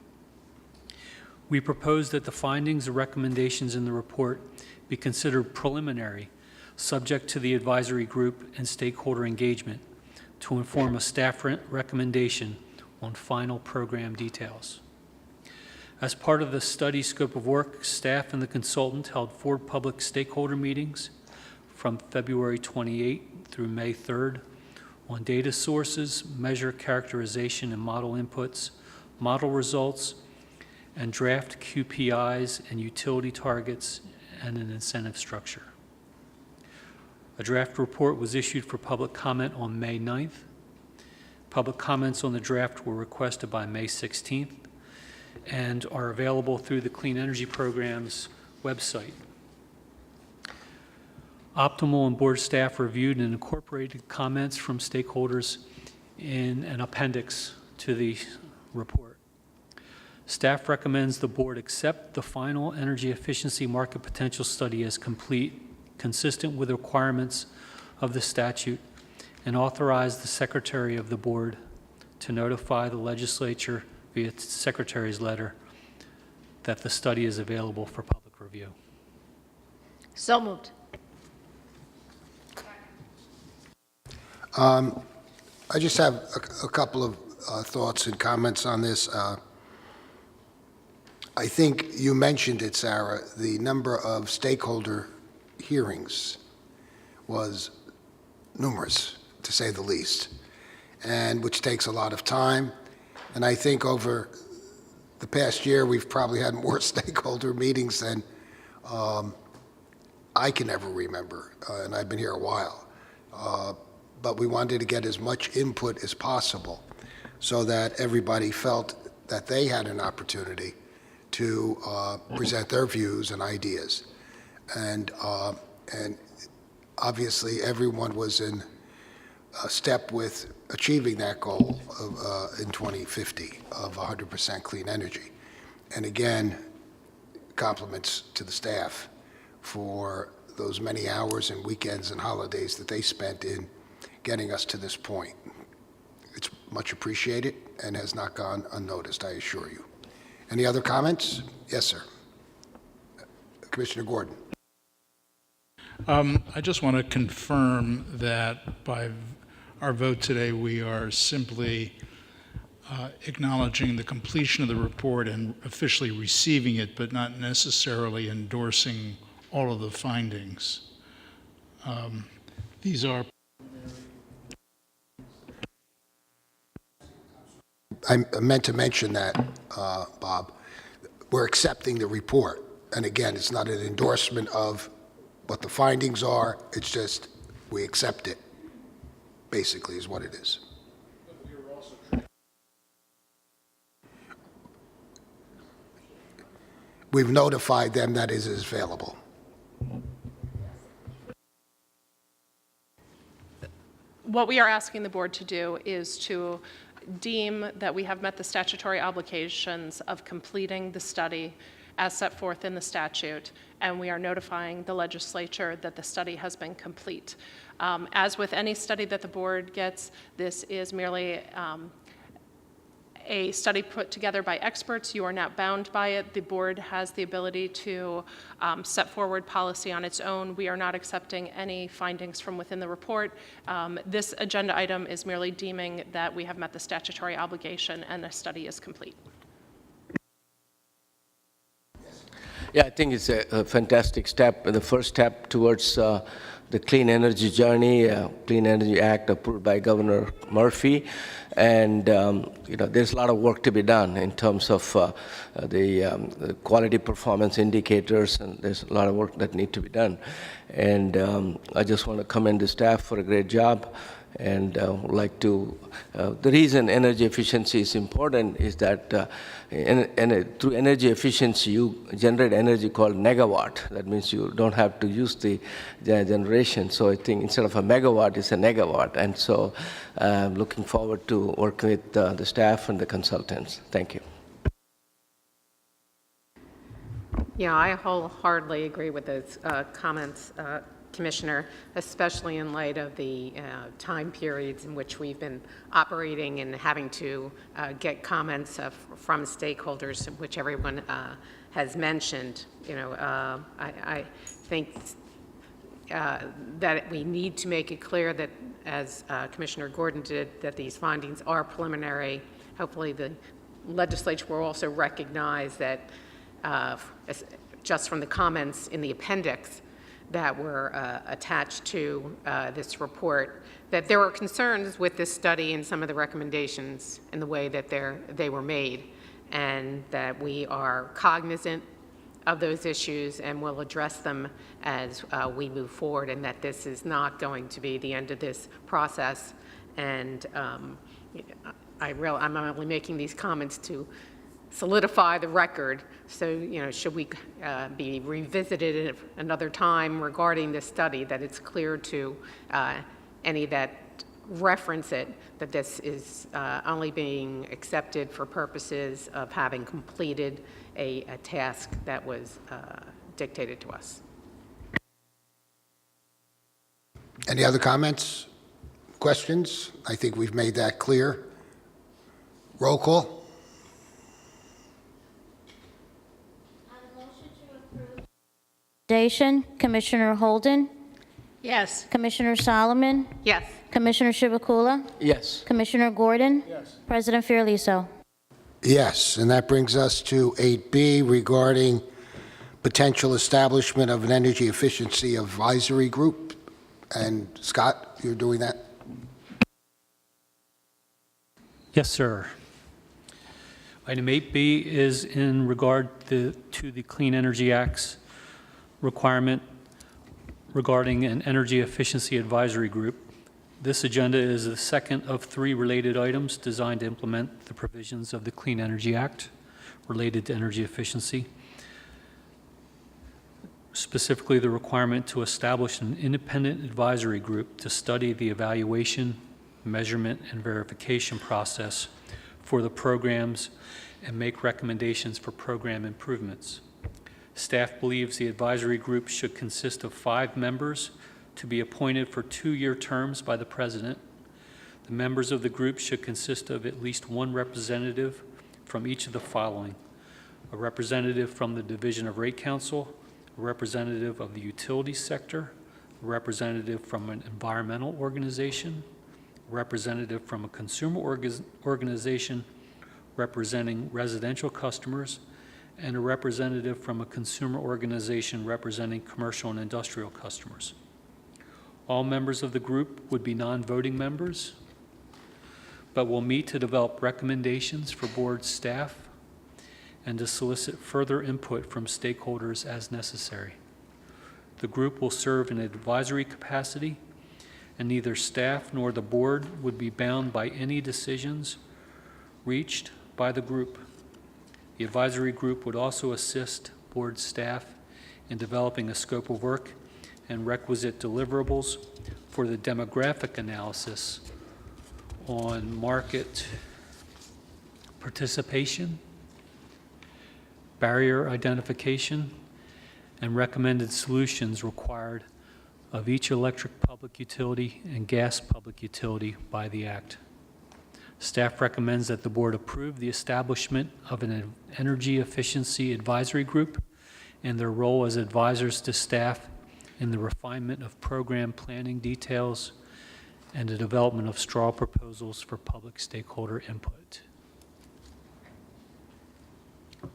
We propose that the findings and recommendations in the report be considered preliminary, subject to the advisory group and stakeholder engagement, to inform a staff recommendation on final program details. As part of the study scope of work, staff and the consultant held 4 public stakeholder meetings from February 28 through May 3rd on data sources, measure characterization and model inputs, model results, and draft QPIs and utility targets and an incentive structure. A draft report was issued for public comment on May 9th. Public comments on the draft were requested by May 16th and are available through the Clean Energy Program's website. Optimal and board staff reviewed and incorporated comments from stakeholders in an appendix to the report. Staff recommends the board accept the final energy efficiency market potential study as complete, consistent with the requirements of the statute, and authorize the secretary of the board to notify the legislature via secretary's letter that the study is available for public review. So moved. I just have a couple of thoughts and comments on this. I think you mentioned it, Sarah, the number of stakeholder hearings was numerous, to say the least, and which takes a lot of time. And I think over the past year, we've probably had more stakeholder meetings than I can ever remember, and I've been here a while. But we wanted to get as much input as possible so that everybody felt that they had an opportunity to present their views and ideas. And obviously, everyone was in step with achieving that goal of, in 2050 of 100% clean energy. And again, compliments to the staff for those many hours and weekends and holidays that they spent in getting us to this point. It's much appreciated and has not gone unnoticed, I assure you. Any other comments? Yes, sir. Commissioner Gordon. I just want to confirm that by our vote today, we are simply acknowledging the completion of the report and officially receiving it, but not necessarily endorsing all of the findings. These are... I meant to mention that, Bob. We're accepting the report. And again, it's not an endorsement of what the findings are. It's just we accept it, basically, is what it is. We've notified them that it is available. What we are asking the board to do is to deem that we have met the statutory obligations of completing the study as set forth in the statute, and we are notifying the legislature that the study has been complete. As with any study that the board gets, this is merely a study put together by experts. You are not bound by it. The board has the ability to set forward policy on its own. We are not accepting any findings from within the report. This agenda item is merely deeming that we have met the statutory obligation and the study is complete. Yeah, I think it's a fantastic step, the first step towards the clean energy journey, Clean Energy Act approved by Governor Murphy. And, there's a lot of work to be done in terms of the quality performance indicators, and there's a lot of work that needs to be done. And I just want to commend the staff for a great job. And would like to, the reason energy efficiency is important is that through energy efficiency, you generate energy called negawatt. That means you don't have to use the generation. So I think instead of a megawatt, it's a negawatt. And so I'm looking forward to working with the staff and the consultants. Thank you. Yeah, I wholeheartedly agree with those comments, Commissioner, especially in light of the time periods in which we've been operating and having to get comments from stakeholders, which everyone has mentioned. I think that we need to make it clear that, as Commissioner Gordon did, that these findings are preliminary. Hopefully the legislature will also recognize that just from the comments in the appendix that were attached to this report, that there were concerns with this study and some of the recommendations and the way that they were made, and that we are cognizant of those issues and will address them as we move forward, and that this is not going to be the end of this process. And I'm only making these comments to solidify the record. So, should we be revisited at another time regarding this study, that it's clear to any that reference it that this is only being accepted for purposes of having completed a task that was dictated to us. Any other comments, questions? I think we've made that clear. Roll call. Commissioner Holden? Yes. Commissioner Solomon? Yes. Commissioner Chivukula? Yes. Commissioner Gordon? Yes. President Fiorelliso? Yes, and that brings us to 8B regarding potential establishment of an energy efficiency advisory group. And Scott, you're doing that? Yes, sir. Item 8B is in regard to the Clean Energy Act's requirement regarding an energy efficiency advisory group. This agenda is the second of 3 related items designed to implement the provisions of the Clean Energy Act related to energy efficiency. Specifically, the requirement to establish an independent advisory group to study the evaluation, measurement, and verification process for the programs and make recommendations for program improvements. Staff believes the advisory group should consist of 5 members to be appointed for 2-year terms by the President. The members of the group should consist of at least 1 representative from each of the following: a representative from the Division of Rate Counsel, a representative of the utility sector, a representative from an environmental organization, a representative from a consumer organization representing residential customers, and a representative from a consumer organization representing commercial and industrial customers. All members of the group would be non-voting members, but will meet to develop recommendations for board staff and to solicit further input from stakeholders as necessary. The group will serve in an advisory capacity, and neither staff nor the board would be bound by any decisions reached by the group. The advisory group would also assist board staff in developing a scope of work and requisite deliverables for the demographic analysis on market participation, barrier identification, and recommended solutions required of each electric public utility and gas public utility by the Act. Staff recommends that the board approve the establishment of an energy efficiency advisory group and their role as advisors to staff in the refinement of program planning details and the development of straw proposals for public stakeholder input.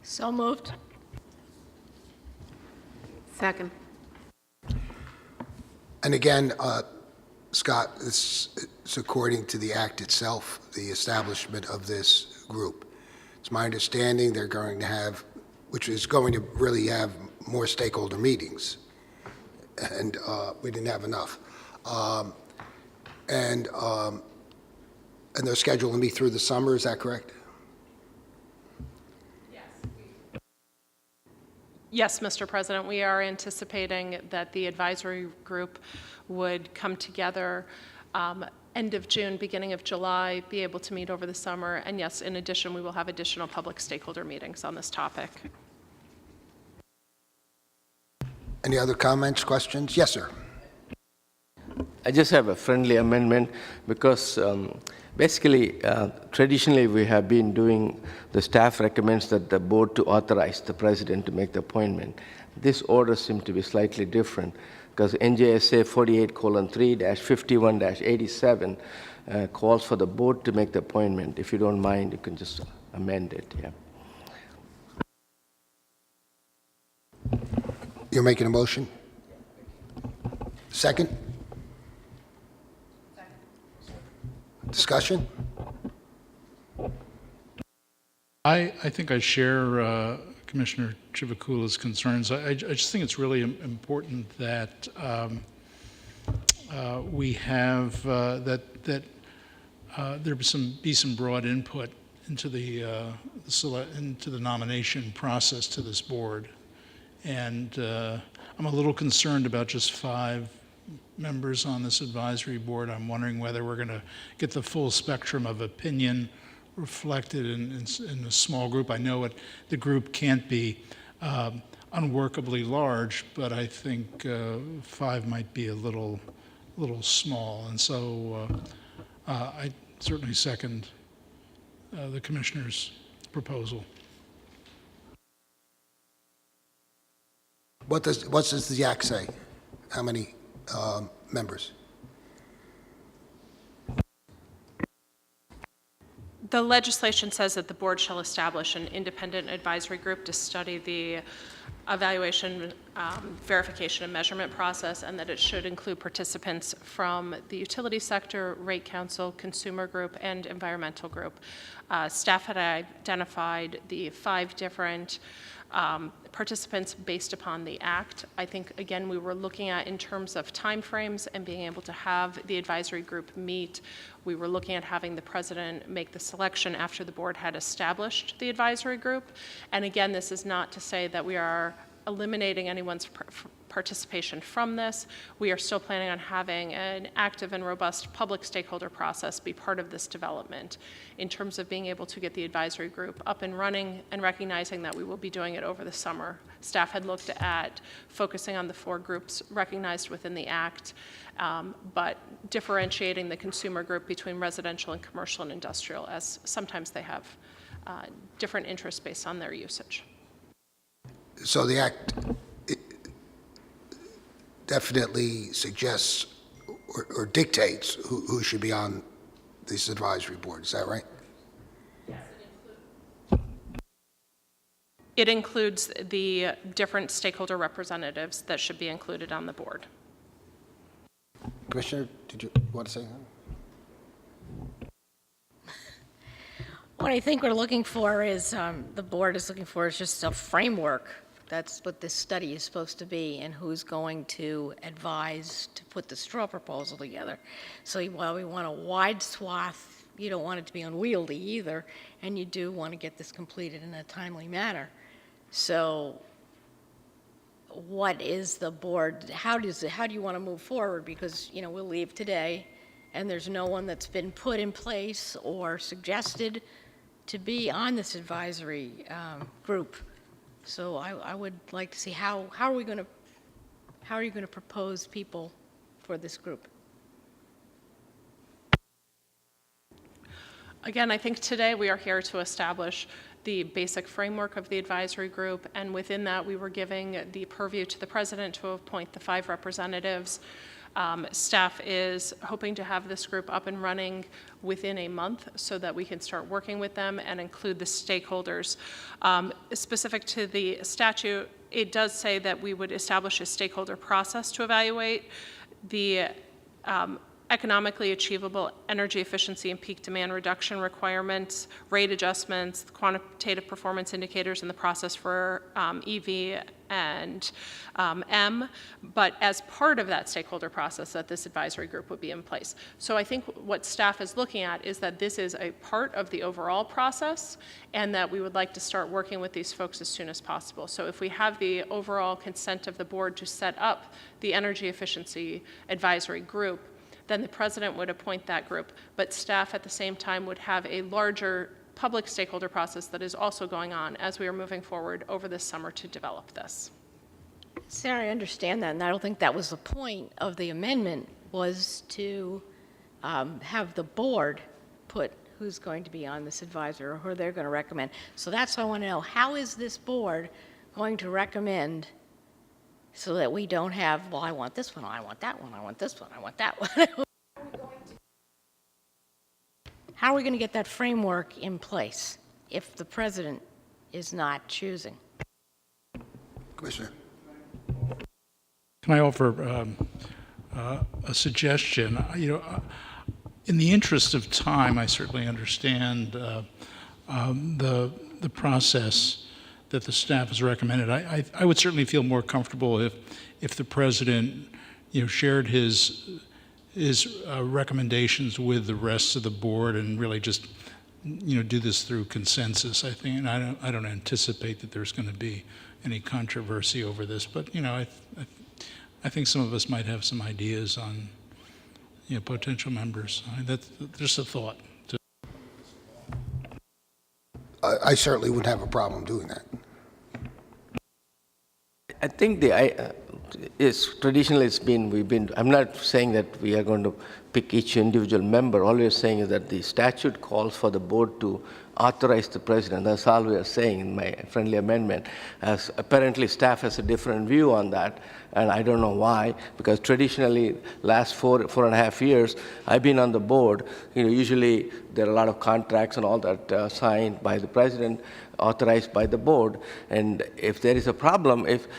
So moved. Second. And again, Scott, it's according to the Act itself, the establishment of this group. It's my understanding they're going to have, which is going to really have more stakeholder meetings, and we didn't have enough. And they're scheduled to meet through the summer, is that correct? Yes, Mr. President, we are anticipating that the advisory group would come together end of June, beginning of July, be able to meet over the summer. And yes, in addition, we will have additional public stakeholder meetings on this topic. Any other comments, questions? Yes, sir. I just have a friendly amendment because basically, traditionally we have been doing, the staff recommends that the board to authorize the president to make the appointment. This order seems to be slightly different because NJSA 48:3-51-87 calls for the board to make the appointment. If you don't mind, you can just amend it, yeah. You're making a motion? Second? Discussion? I think I share Commissioner Chivukula's concerns. I just think it's really important that we have there be some broad input into the nomination process to this board, and I'm a little concerned about just 5 members on this advisory board. I'm wondering whether we're going to get the full spectrum of opinion reflected in a small group. I know the group can't be unworkably large, but I think 5 might be a little small. And so I certainly second the commissioner's proposal. What does the Act say? How many members? The legislation says that the board shall establish an independent advisory group to study the evaluation, verification, and measurement process, and that it should include participants from the utility sector, rate council, consumer group, and environmental group. Staff had identified the 5 different participants based upon the act. I think, again, we were looking at in terms of timeframes and being able to have the advisory group meet. We were looking at having the president make the selection after the board had established the advisory group. And again, this is not to say that we are eliminating anyone's participation from this. We are still planning on having an active and robust public stakeholder process be part of this development in terms of being able to get the advisory group up and running and recognizing that we will be doing it over the summer. Staff had looked at focusing on the 4 groups recognized within the act, but differentiating the consumer group between residential and commercial and industrial, as sometimes they have different interests based on their usage. So the act definitely suggests or dictates who should be on this advisory board. Is that right? It includes the different stakeholder representatives that should be included on the board. Commissioner, did you want to say something? What I think we're looking for is, the board is looking for is just a framework. That's what this study is supposed to be, and who's going to advise to put the straw proposal together. So while we want a wide swath, you don't want it to be unwieldy either, and you do want to get this completed in a timely manner. So what is the board, how do you want to move forward? Because, you know, we'll leave today, and there's no one that's been put in place or suggested to be on this advisory group. So I would like to see how are you going to propose people for this group? Again, I think today we are here to establish the basic framework of the advisory group, and within that we were giving the purview to the president to appoint the 5 representatives. Staff is hoping to have this group up and running within a month so that we can start working with them and include the stakeholders. Specific to the statute, it does say that we would establish a stakeholder process to evaluate the economically achievable energy efficiency and peak demand reduction requirements, rate adjustments, quantitative performance indicators in the process for EV and M, but as part of that stakeholder process that this advisory group would be in place. So I think what staff is looking at is that this is a part of the overall process and that we would like to start working with these folks as soon as possible. So if we have the overall consent of the board to set up the energy efficiency advisory group, then the president would appoint that group, but staff at the same time would have a larger public stakeholder process that is also going on as we are moving forward over this summer to develop this. Sarah, I understand that, and I don't think that was the point of the amendment, was to have the board put who's going to be on this advisor or who they're going to recommend. So that's what I want to know. How is this board going to recommend so that we don't have, well, I want this one, I want that one, I want this one, I want that one. How are we going to get that framework in place if the president is not choosing? Commissioner. Can I offer a suggestion? You know, in the interest of time, I certainly understand the process that the staff has recommended. I would certainly feel more comfortable if the president, you know, shared his recommendations with the rest of the board and really just, you know, do this through consensus. I think, and I don't anticipate that there's going to be any controversy over this, but you know, I think some of us might have some ideas on, you know, potential members. That's just a thought. I certainly wouldn't have a problem doing that. I think Yes, traditionally I'm not saying that we are going to pick each individual member. All we are saying is that the statute calls for the board to authorize the president. That's all we are saying in my friendly amendment. As apparently staff has a different view on that, and I don't know why, because traditionally last four and a half years, I've been on the board. Usually there are a lot of contracts and all that signed by the president, authorized by the board. And if there is a problem, if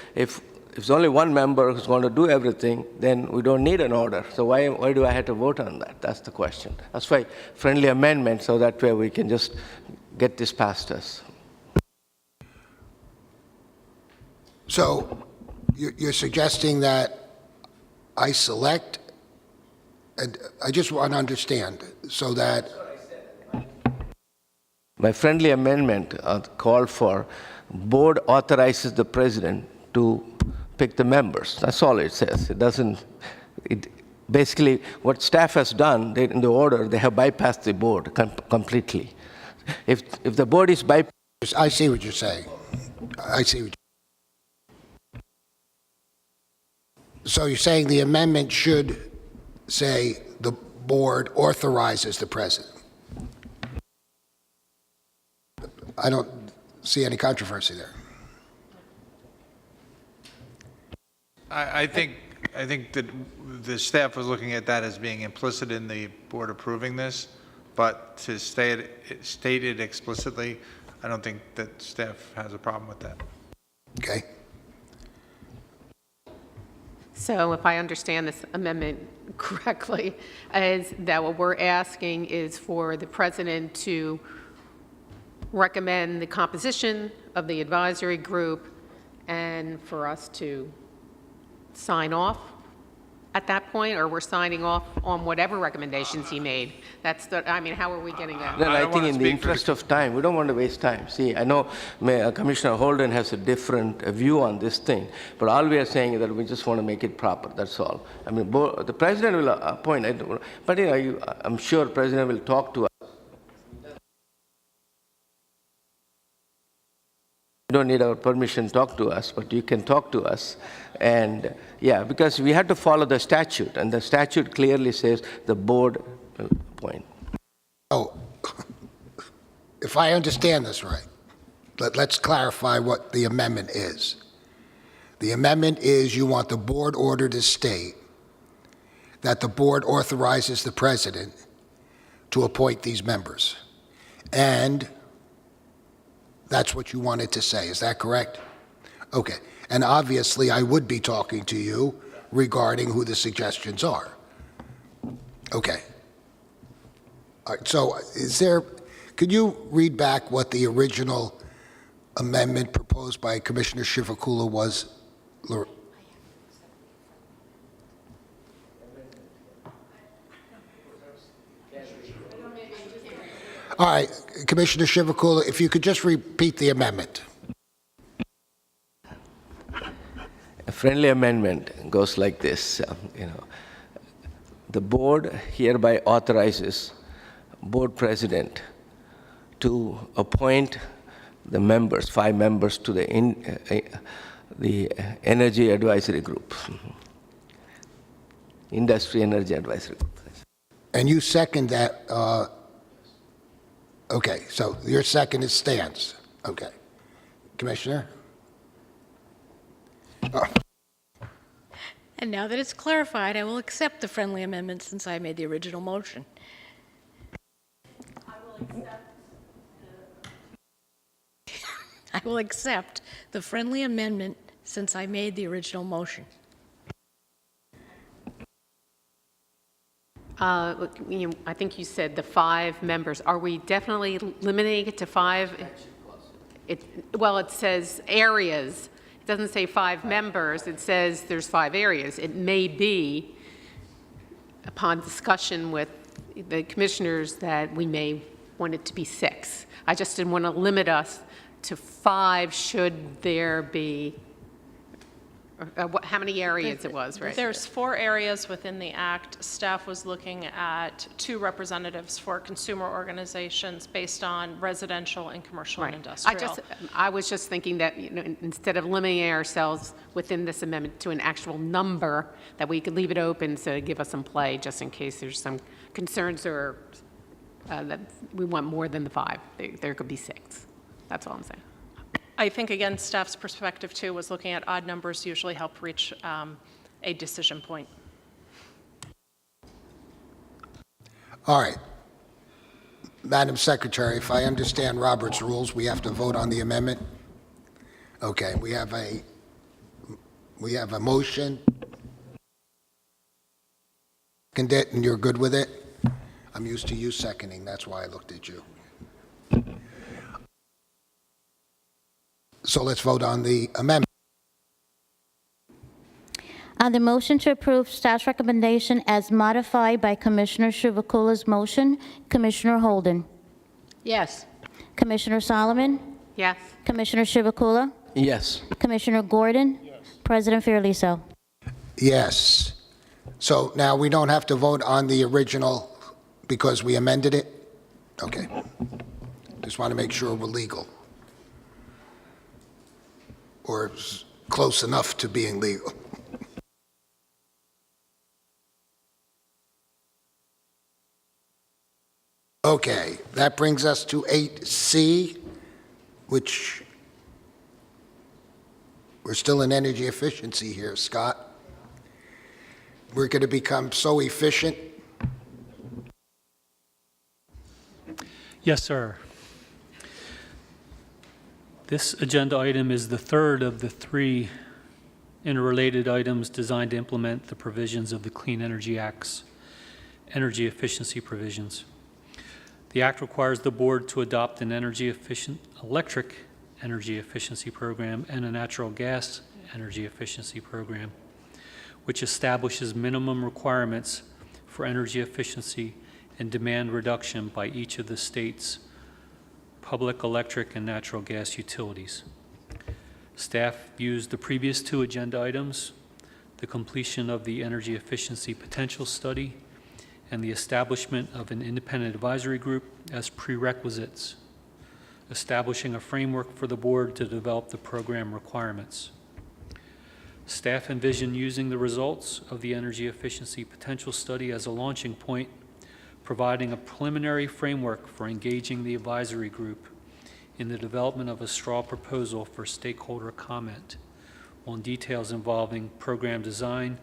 there's only one member who's going to do everything, then we don't need an order. So why do I have to vote on that? That's the question. That's why friendly amendment, so that way we can just get this past us. So you're suggesting that I select, and I just want to understand, so that... My friendly amendment called for board authorizes the president to pick the members. That's all it says. It doesn't, basically what staff has done, in the order, they have bypassed the board completely. If the board is bypassed... I see what you're saying. I see what you're... So you're saying the amendment should say the board authorizes the president. I don't see any controversy there. I think that the staff was looking at that as being implicit in the board approving this, but to state it explicitly, I don't think that staff has a problem with that. Okay. So if I understand this amendment correctly, is that what we're asking is for the president to recommend the composition of the advisory group and for us to sign off at that point, or we're signing off on whatever recommendations he made? That's the, I mean, how are we getting that? Then I think in the interest of time, we don't want to waste time. See, I know Commissioner Holden has a different view on this thing, but all we are saying is that we just want to make it proper, that's all. I mean, the president will appoint, but I'm sure the president will talk to us. You don't need our permission to talk to us, but you can talk to us. And yeah, because we have to follow the statute, and the statute clearly says the board will appoint. Oh, if I understand this right, let's clarify what the amendment is. The amendment is you want the board order to state that the board authorizes the president to appoint these members. And that's what you wanted to say, is that correct? Okay, and obviously I would be talking to you regarding who the suggestions are. Okay. All right, so could you read back what the original amendment proposed by Commissioner Shivakula was? All right, Commissioner Shivakula, if you could just repeat the amendment. A friendly amendment goes like this, the board hereby authorizes board president to appoint the members, 5 members to the Energy Advisory Group, Industry Energy Advisory Group. And you second that? Okay, so your second is stands. Okay. Commissioner? And now that it's clarified, I will accept the friendly amendment since I made the original motion. I will accept the friendly amendment since I made the original motion. I think you said the 5 members. Are we definitely limiting it to 5? Well, it says areas. It doesn't say 5 members. It says there's 5 areas. It may be, upon discussion with the commissioners, that we may want it to be 6. I just didn't want to limit us to 5 should there be How many areas it was, right? There's 4 areas within the act. Staff was looking at 2 representatives for consumer organizations based on residential and commercial and industrial. I was just thinking that, instead of limiting ourselves within this amendment to an actual number, that we could leave it open to give us some play, just in case there's some concerns or that we want more than the 5. There could be 6. That's all I'm saying. I think, again, staff's perspective, too, was looking at odd numbers usually help reach a decision point. All right. Madam Secretary, if I understand Robert's rules, we have to vote on the amendment? Okay, we have a motion. Second it, and you're good with it? I'm used to you seconding, that's why I looked at you. So let's vote on the amendment. On the motion to approve staff's recommendation as modified by Commissioner Chivukula's motion, Commissioner Holden. Yes. Commissioner Solomon. Yes. Commissioner Chivukula. Yes. Commissioner Gordon. Yes. President Fiorliso. Yes. So now we don't have to vote on the original because we amended it? Okay. Just want to make sure we're legal. Or close enough to being legal. Okay, that brings us to 8C, which we're still in energy efficiency here, Scott. We're going to become so efficient. Yes, sir. This agenda item is the third of the 3 interrelated items designed to implement the provisions of the Clean Energy Act's energy efficiency provisions. The Act requires the Board to adopt an electric energy efficiency program and a natural gas energy efficiency program, which establishes minimum requirements for energy efficiency and demand reduction by each of the state's public electric and natural gas utilities. Staff views the previous 2 agenda items, the completion of the energy efficiency potential study and the establishment of an independent advisory group, as prerequisites, establishing a framework for the Board to develop the program requirements. Staff envision using the results of the energy efficiency potential study as a launching point, providing a preliminary framework for engaging the advisory group in the development of a straw proposal for stakeholder comment on details involving program design,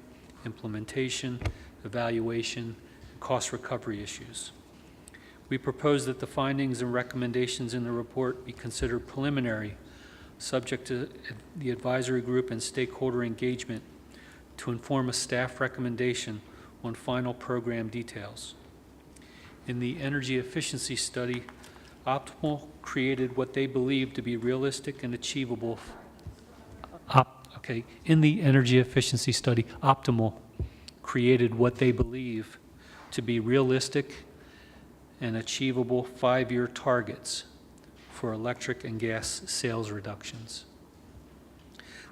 implementation, evaluation, and cost recovery issues. We propose that the findings and recommendations in the report be considered preliminary, subject to the advisory group and stakeholder engagement to inform a staff recommendation on final program details. In the energy efficiency study, Optimal created what they believe to be realistic and achievable. In the energy efficiency study, Optimal created what they believe to be realistic and achievable 5-year targets for electric and gas sales reductions.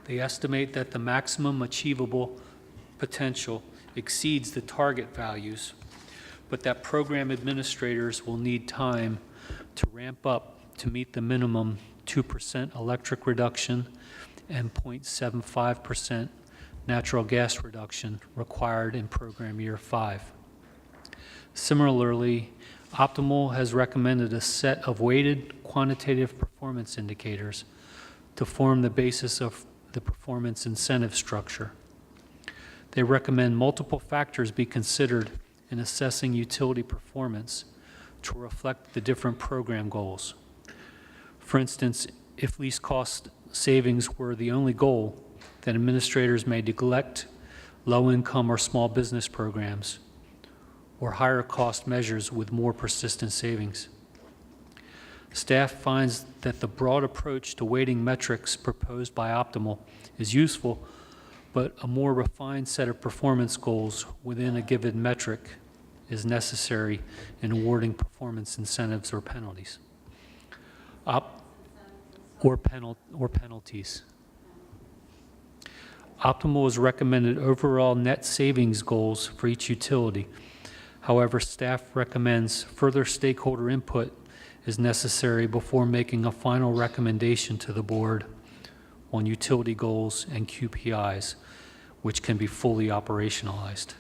They estimate that the maximum achievable potential exceeds the target values, but that program administrators will need time to ramp up to meet the minimum 2% electric reduction and 0.75% natural gas reduction required in program year 5. Similarly, Optimal has recommended a set of weighted quantitative performance indicators to form the basis of the performance incentive structure. They recommend multiple factors be considered in assessing utility performance to reflect the different program goals. For instance, if least cost savings were the only goal, then administrators may neglect low-income or small business programs or higher cost measures with more persistent savings. Staff finds that the broad approach to weighting metrics proposed by Optimal is useful, but a more refined set of performance goals within a given metric is necessary in awarding performance incentives or penalties. Or penalties. Optimal has recommended overall net savings goals for each utility. However, staff recommends further stakeholder input is necessary before making a final recommendation to the board on utility goals and QPIs, which can be fully operationalized.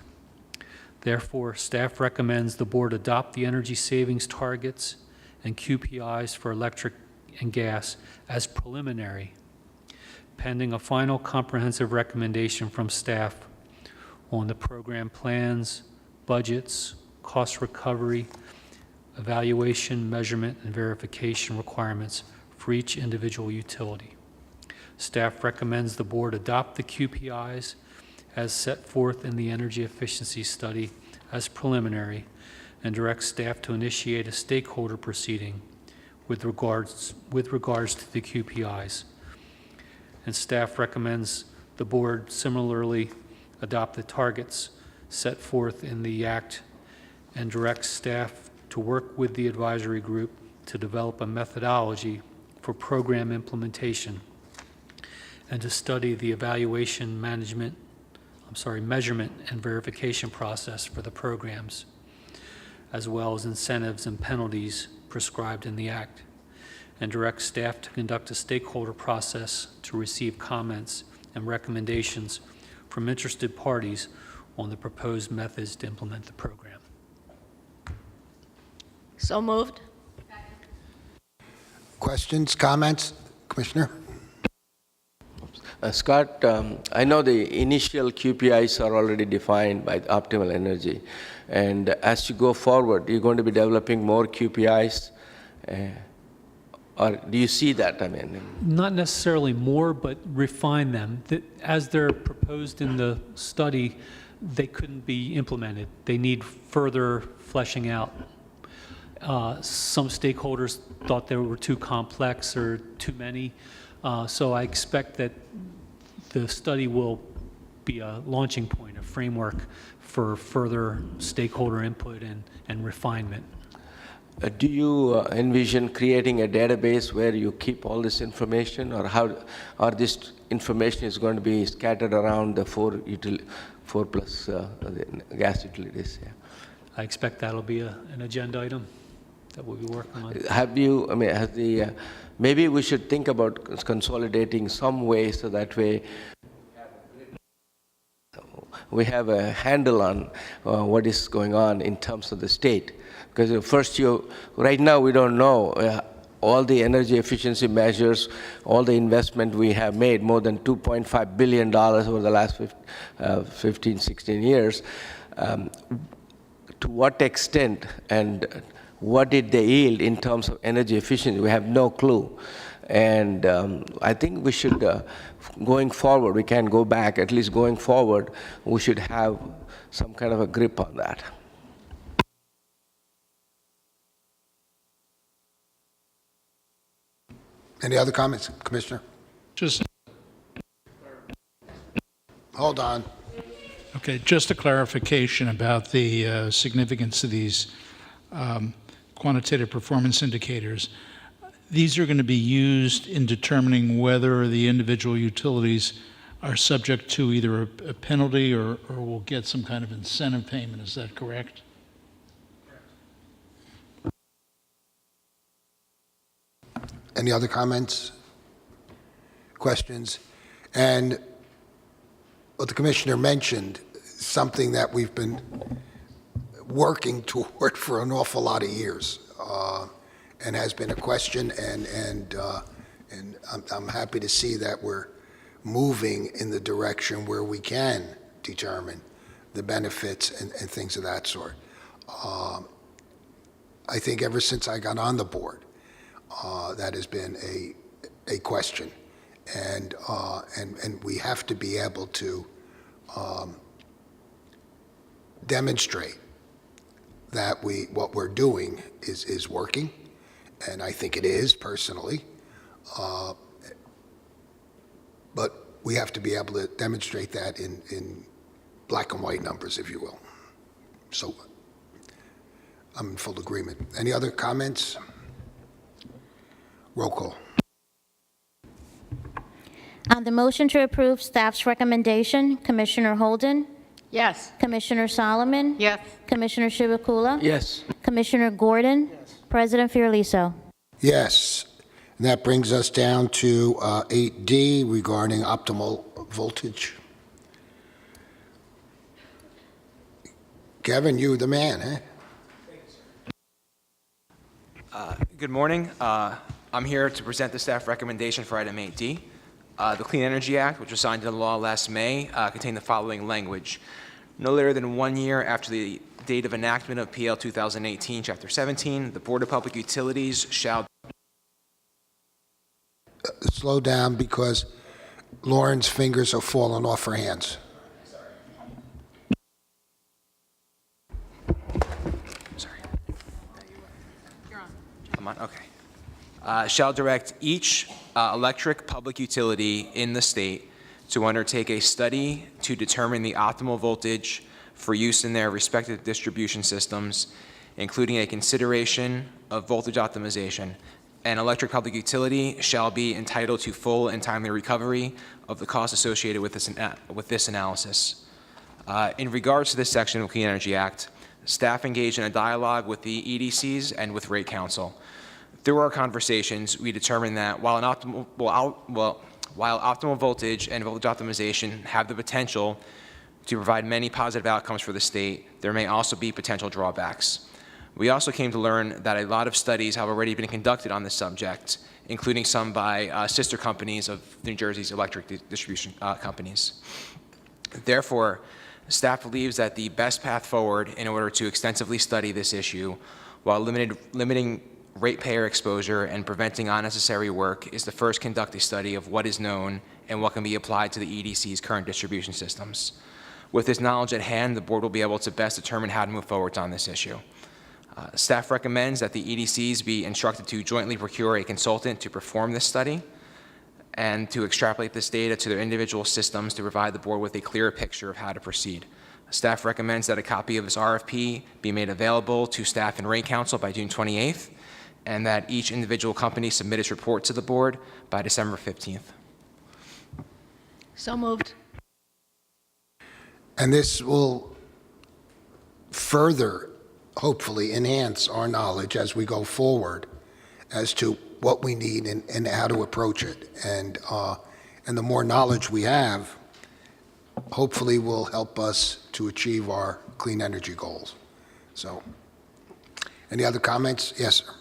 Therefore, staff recommends the board adopt the energy savings targets and QPIs for electric and gas as preliminary, pending a final comprehensive recommendation from staff on the program plans, budgets, cost recovery, evaluation, measurement, and verification requirements for each individual utility. Staff recommends the board adopt the QPIs as set forth in the energy efficiency study as preliminary and directs staff to initiate a stakeholder proceeding with regards to the QPIs. And staff recommends the board similarly adopt the targets set forth in the Act and directs staff to work with the advisory group to develop a methodology for program implementation and to study the measurement and verification process for the programs, as well as incentives and penalties prescribed in the Act, and direct staff to conduct a stakeholder process to receive comments and recommendations from interested parties on the proposed methods to implement the program. So moved. Questions, comments? Commissioner? Scott, I know the initial QPIs are already defined by optimal energy, and as you go forward, you're going to be developing more QPIs, or do you see that? I mean, Not necessarily more, but refine them. As they're proposed in the study, they couldn't be implemented. They need further fleshing out. Some stakeholders thought they were too complex or too many, so I expect that the study will be a launching point, a framework for further stakeholder input and refinement. do you envision creating a database where you keep all this information, or this information is going to be scattered around the four plus the gas utilities? Yeah. I expect that'll be an agenda item that we'll be working on. Maybe we should think about consolidating some way so that way we have a handle on what is going on in terms of the state. Because right now we don't know all the energy efficiency measures, all the investment we have made, more than $2.5 billion over the last 15, 16 years. To what extent and what did they yield in terms of energy efficiency? We have no clue. And I think we should, going forward, we can go back, at least going forward, we should have some kind of a grip on that. Any other comments, Commissioner? Just, Hold on. okay, just a clarification about the significance of these quantitative performance indicators. These are going to be used in determining whether the individual utilities are subject to either a penalty or will get some kind of incentive payment. Is that correct? Any other comments, questions? And what the Commissioner mentioned, something that we've been working toward for an awful lot of years, and has been a question, and I'm happy to see that we're moving in the direction where we can determine the benefits and things of that sort. I think ever since I got on the board, that has been a question, and we have to be able to demonstrate that what we're doing is working, and I think it is personally, but we have to be able to demonstrate that in black and white numbers, if you will. So I'm in full agreement. Any other comments? Roll call. On the motion to approve staff's recommendation, Commissioner Holden, Yes. Commissioner Solomon, Yes. Commissioner Chivukula, Yes. Commissioner Gordon, President Fiorelliso. Yes. And that brings us down to 8D regarding optimal voltage. Kevin, you the man, eh? Good morning. I'm here to present the staff recommendation for item 8D. The Clean Energy Act, which was signed into law last May, contained the following language. No later than 1 year after the date of enactment of PL 2018, Chapter 17, the Board of Public Utilities shall... Slow down because Lauren's fingers are falling off her hands. Sorry. I'm on, okay. Shall direct each electric public utility in the state to undertake a study to determine the optimal voltage for use in their respective distribution systems, including a consideration of voltage optimization. An electric public utility shall be entitled to full and timely recovery of the costs associated with this analysis. In regards to this section of the Clean Energy Act, staff engaged in a dialogue with the EDCs and with Rate Council. Through our conversations, we determined that while optimal voltage and voltage optimization have the potential to provide many positive outcomes for the state, there may also be potential drawbacks. We also came to learn that a lot of studies have already been conducted on this subject, including some by sister companies of New Jersey's electric distribution companies. Therefore, staff believes that the best path forward in order to extensively study this issue while limiting ratepayer exposure and preventing unnecessary work is to first conduct a study of what is known and what can be applied to the EDC's current distribution systems. With this knowledge at hand, the board will be able to best determine how to move forward on this issue. Staff recommends that the EDCs be instructed to jointly procure a consultant to perform this study and to extrapolate this data to their individual systems to provide the board with a clearer picture of how to proceed. Staff recommends that a copy of this RFP be made available to staff and Rate Council by June 28th, and that each individual company submit its report to the board by December 15th. So moved. And this will further, hopefully, enhance our knowledge as we go forward as to what we need and how to approach it. And the more knowledge we have, hopefully will help us to achieve our clean energy goals. So, any other comments? Yes, sir.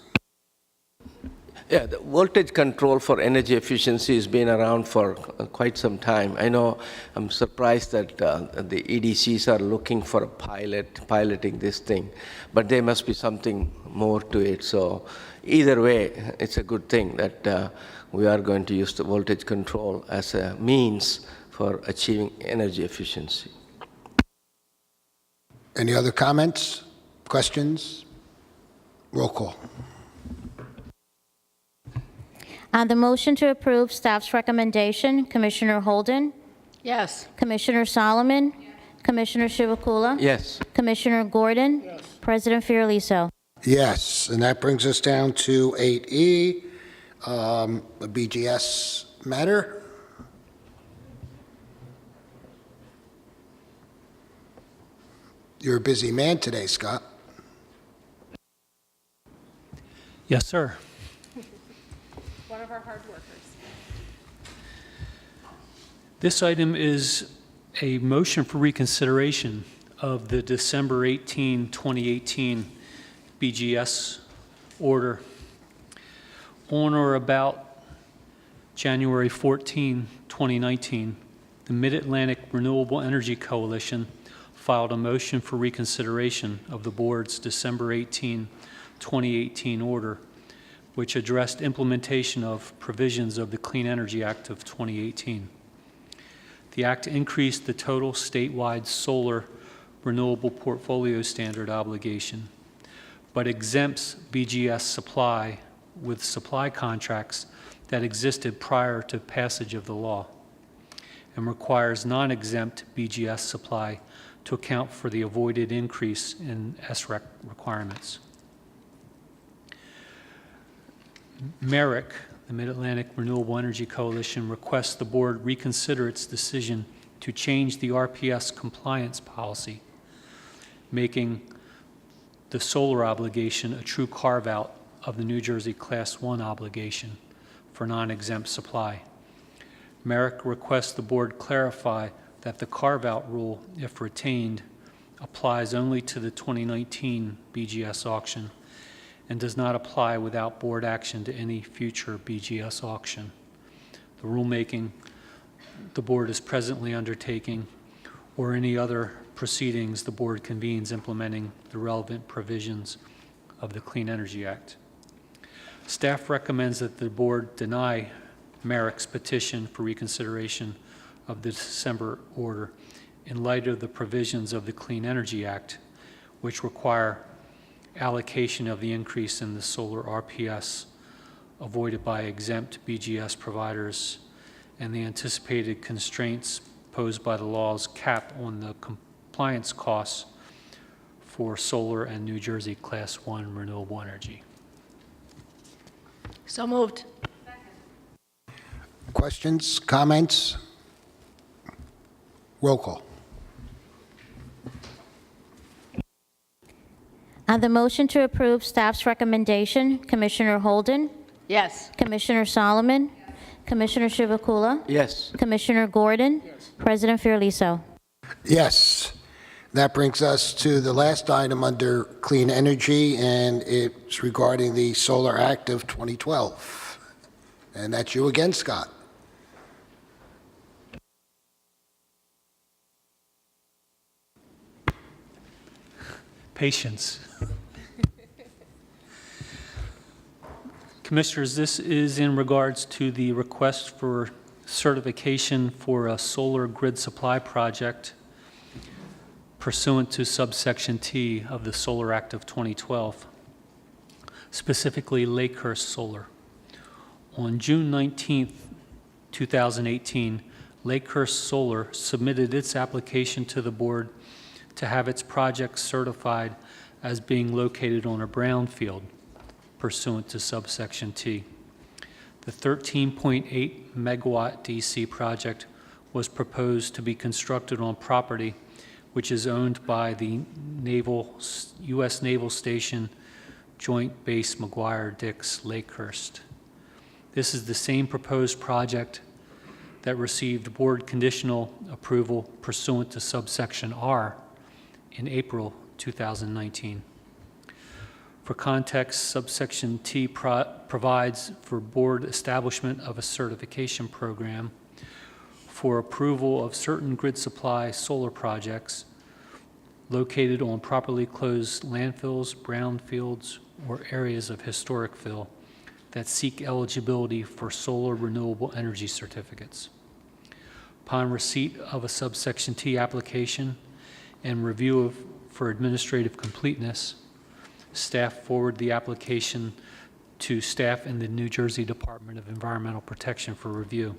Yeah, the voltage control for energy efficiency has been around for quite some time. I know I'm surprised that the EDCs are looking for a piloting this thing, but there must be something more to it. So either way, it's a good thing that we are going to use the voltage control as a means for achieving energy efficiency. Any other comments, questions? Roll call. On the motion to approve staff's recommendation, Commissioner Holden, Yes. Commissioner Solomon, Commissioner Chivukula, Yes. Commissioner Gordon, President Fiorelliso. Yes, and that brings us down to 8E, the BGS matter. You're a busy man today, Scott. Yes, sir. One of our hard workers. This item is a motion for reconsideration of the December 18, 2018 BGS order. On or about January 14, 2019, the Mid-Atlantic Renewable Energy Coalition filed a motion for reconsideration of the board's December 18, 2018 order, which addressed implementation of provisions of the Clean Energy Act of 2018. The act increased the total statewide solar renewable portfolio standard obligation, but exempts BGS supply with supply contracts that existed prior to passage of the law, and requires non-exempt BGS supply to account for the avoided increase in SREC requirements. MERIC, the Mid-Atlantic Renewable Energy Coalition requests the board reconsider its decision to change the RPS compliance policy, making the solar obligation a true carve-out of the New Jersey Class 1 obligation for non-exempt supply. Merrick requests the board clarify that the carve-out rule, if retained, applies only to the 2019 BGS auction and does not apply without board action to any future BGS auction. The rulemaking the board is presently undertaking or any other proceedings the board convenes implementing the relevant provisions of the Clean Energy Act. Staff recommends that the board deny Merrick's petition for reconsideration of the December order in light of the provisions of the Clean Energy Act, which require allocation of the increase in the solar RPS avoided by exempt BGS providers and the anticipated constraints posed by the law's cap on the compliance costs for solar and New Jersey Class 1 renewable energy. So moved. Questions, comments? Roll call. On the motion to approve staff's recommendation, Commissioner Holden, Yes. Commissioner Solomon, Commissioner Chivukula, Yes. Commissioner Gordon, President Fiorliso. Yes. That brings us to the last item under Clean Energy, and it's regarding the Solar Act of 2012. And that's you again, Scott. Patience. Commissioners, this is in regards to the request for certification for a solar grid supply project pursuant to subsection T of the Solar Act of 2012, specifically Lakehurst Solar. On June 19th, 2018, Lakehurst Solar submitted its application to the board to have its project certified as being located on a brownfield pursuant to subsection T. The 13.8 megawatt DC project was proposed to be constructed on property which is owned by the U.S. Naval Station Joint Base McGuire-Dix Lakehurst. This is the same proposed project that received board conditional approval pursuant to subsection R in April 2019. For context, subsection T provides for board establishment of a certification program for approval of certain grid supply solar projects located on properly closed landfills, brownfields, or areas of historic fill that seek eligibility for solar renewable energy certificates. Upon receipt of a subsection T application and review for administrative completeness, staff forward the application to staff in the New Jersey Department of Environmental Protection for review.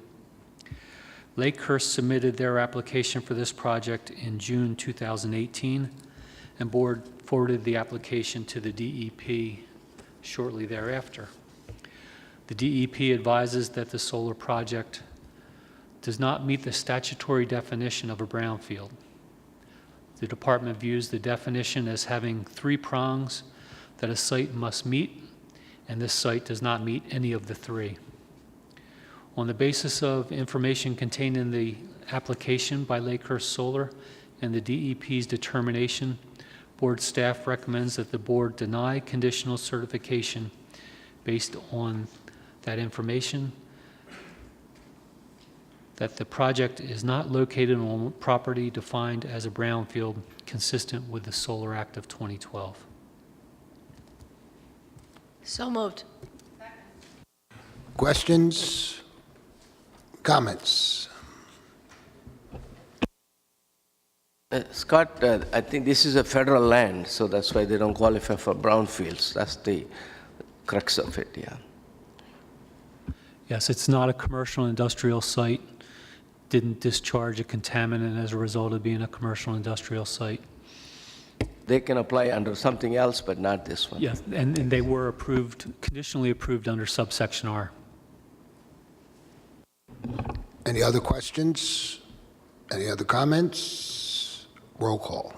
Lakehurst submitted their application for this project in June 2018, and board forwarded the application to the DEP shortly thereafter. The DEP advises that the solar project does not meet the statutory definition of a brownfield. The department views the definition as having three prongs that a site must meet, and this site does not meet any of the three. On the basis of information contained in the application by Lakehurst Solar and the DEP's determination, board staff recommends that the board deny conditional certification based on that information, that the project is not located on property defined as a brownfield consistent with the Solar Act of 2012. So moved. Questions? Comments? Scott, I think this is a federal land, so that's why they don't qualify for brownfields. That's the crux of it, yeah. Yes, it's not a commercial industrial site. Didn't discharge a contaminant as a result of being a commercial industrial site. They can apply under something else, but not this one. Yes, and they were approved, conditionally approved under subsection R. Any other questions? Any other comments? Roll call.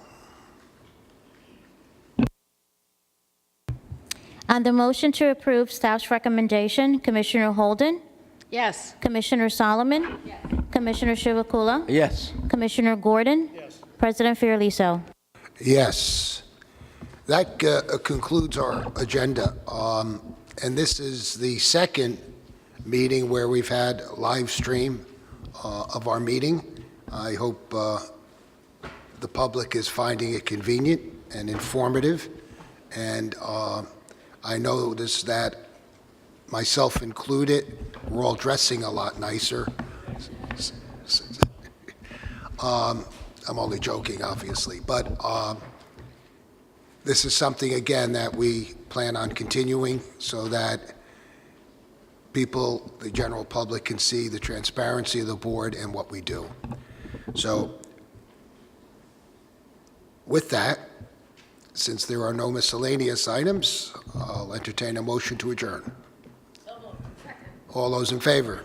On the motion to approve staff's recommendation, Commissioner Holden? Yes. Commissioner Solomon? Yes. Commissioner Chivukula? Yes. Commissioner Gordon? Yes. President Fiorelliso? Yes. That concludes our agenda. And this is the second meeting where we've had live stream of our meeting. I hope the public is finding it convenient and informative. And I noticed that, myself included, we're all dressing a lot nicer. I'm only joking, obviously, but this is something, again, that we plan on continuing so that people, the general public, can see the transparency of the board and what we do. So with that, since there are no miscellaneous items, I'll entertain a motion to adjourn. All those in favor?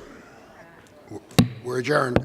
We're adjourned.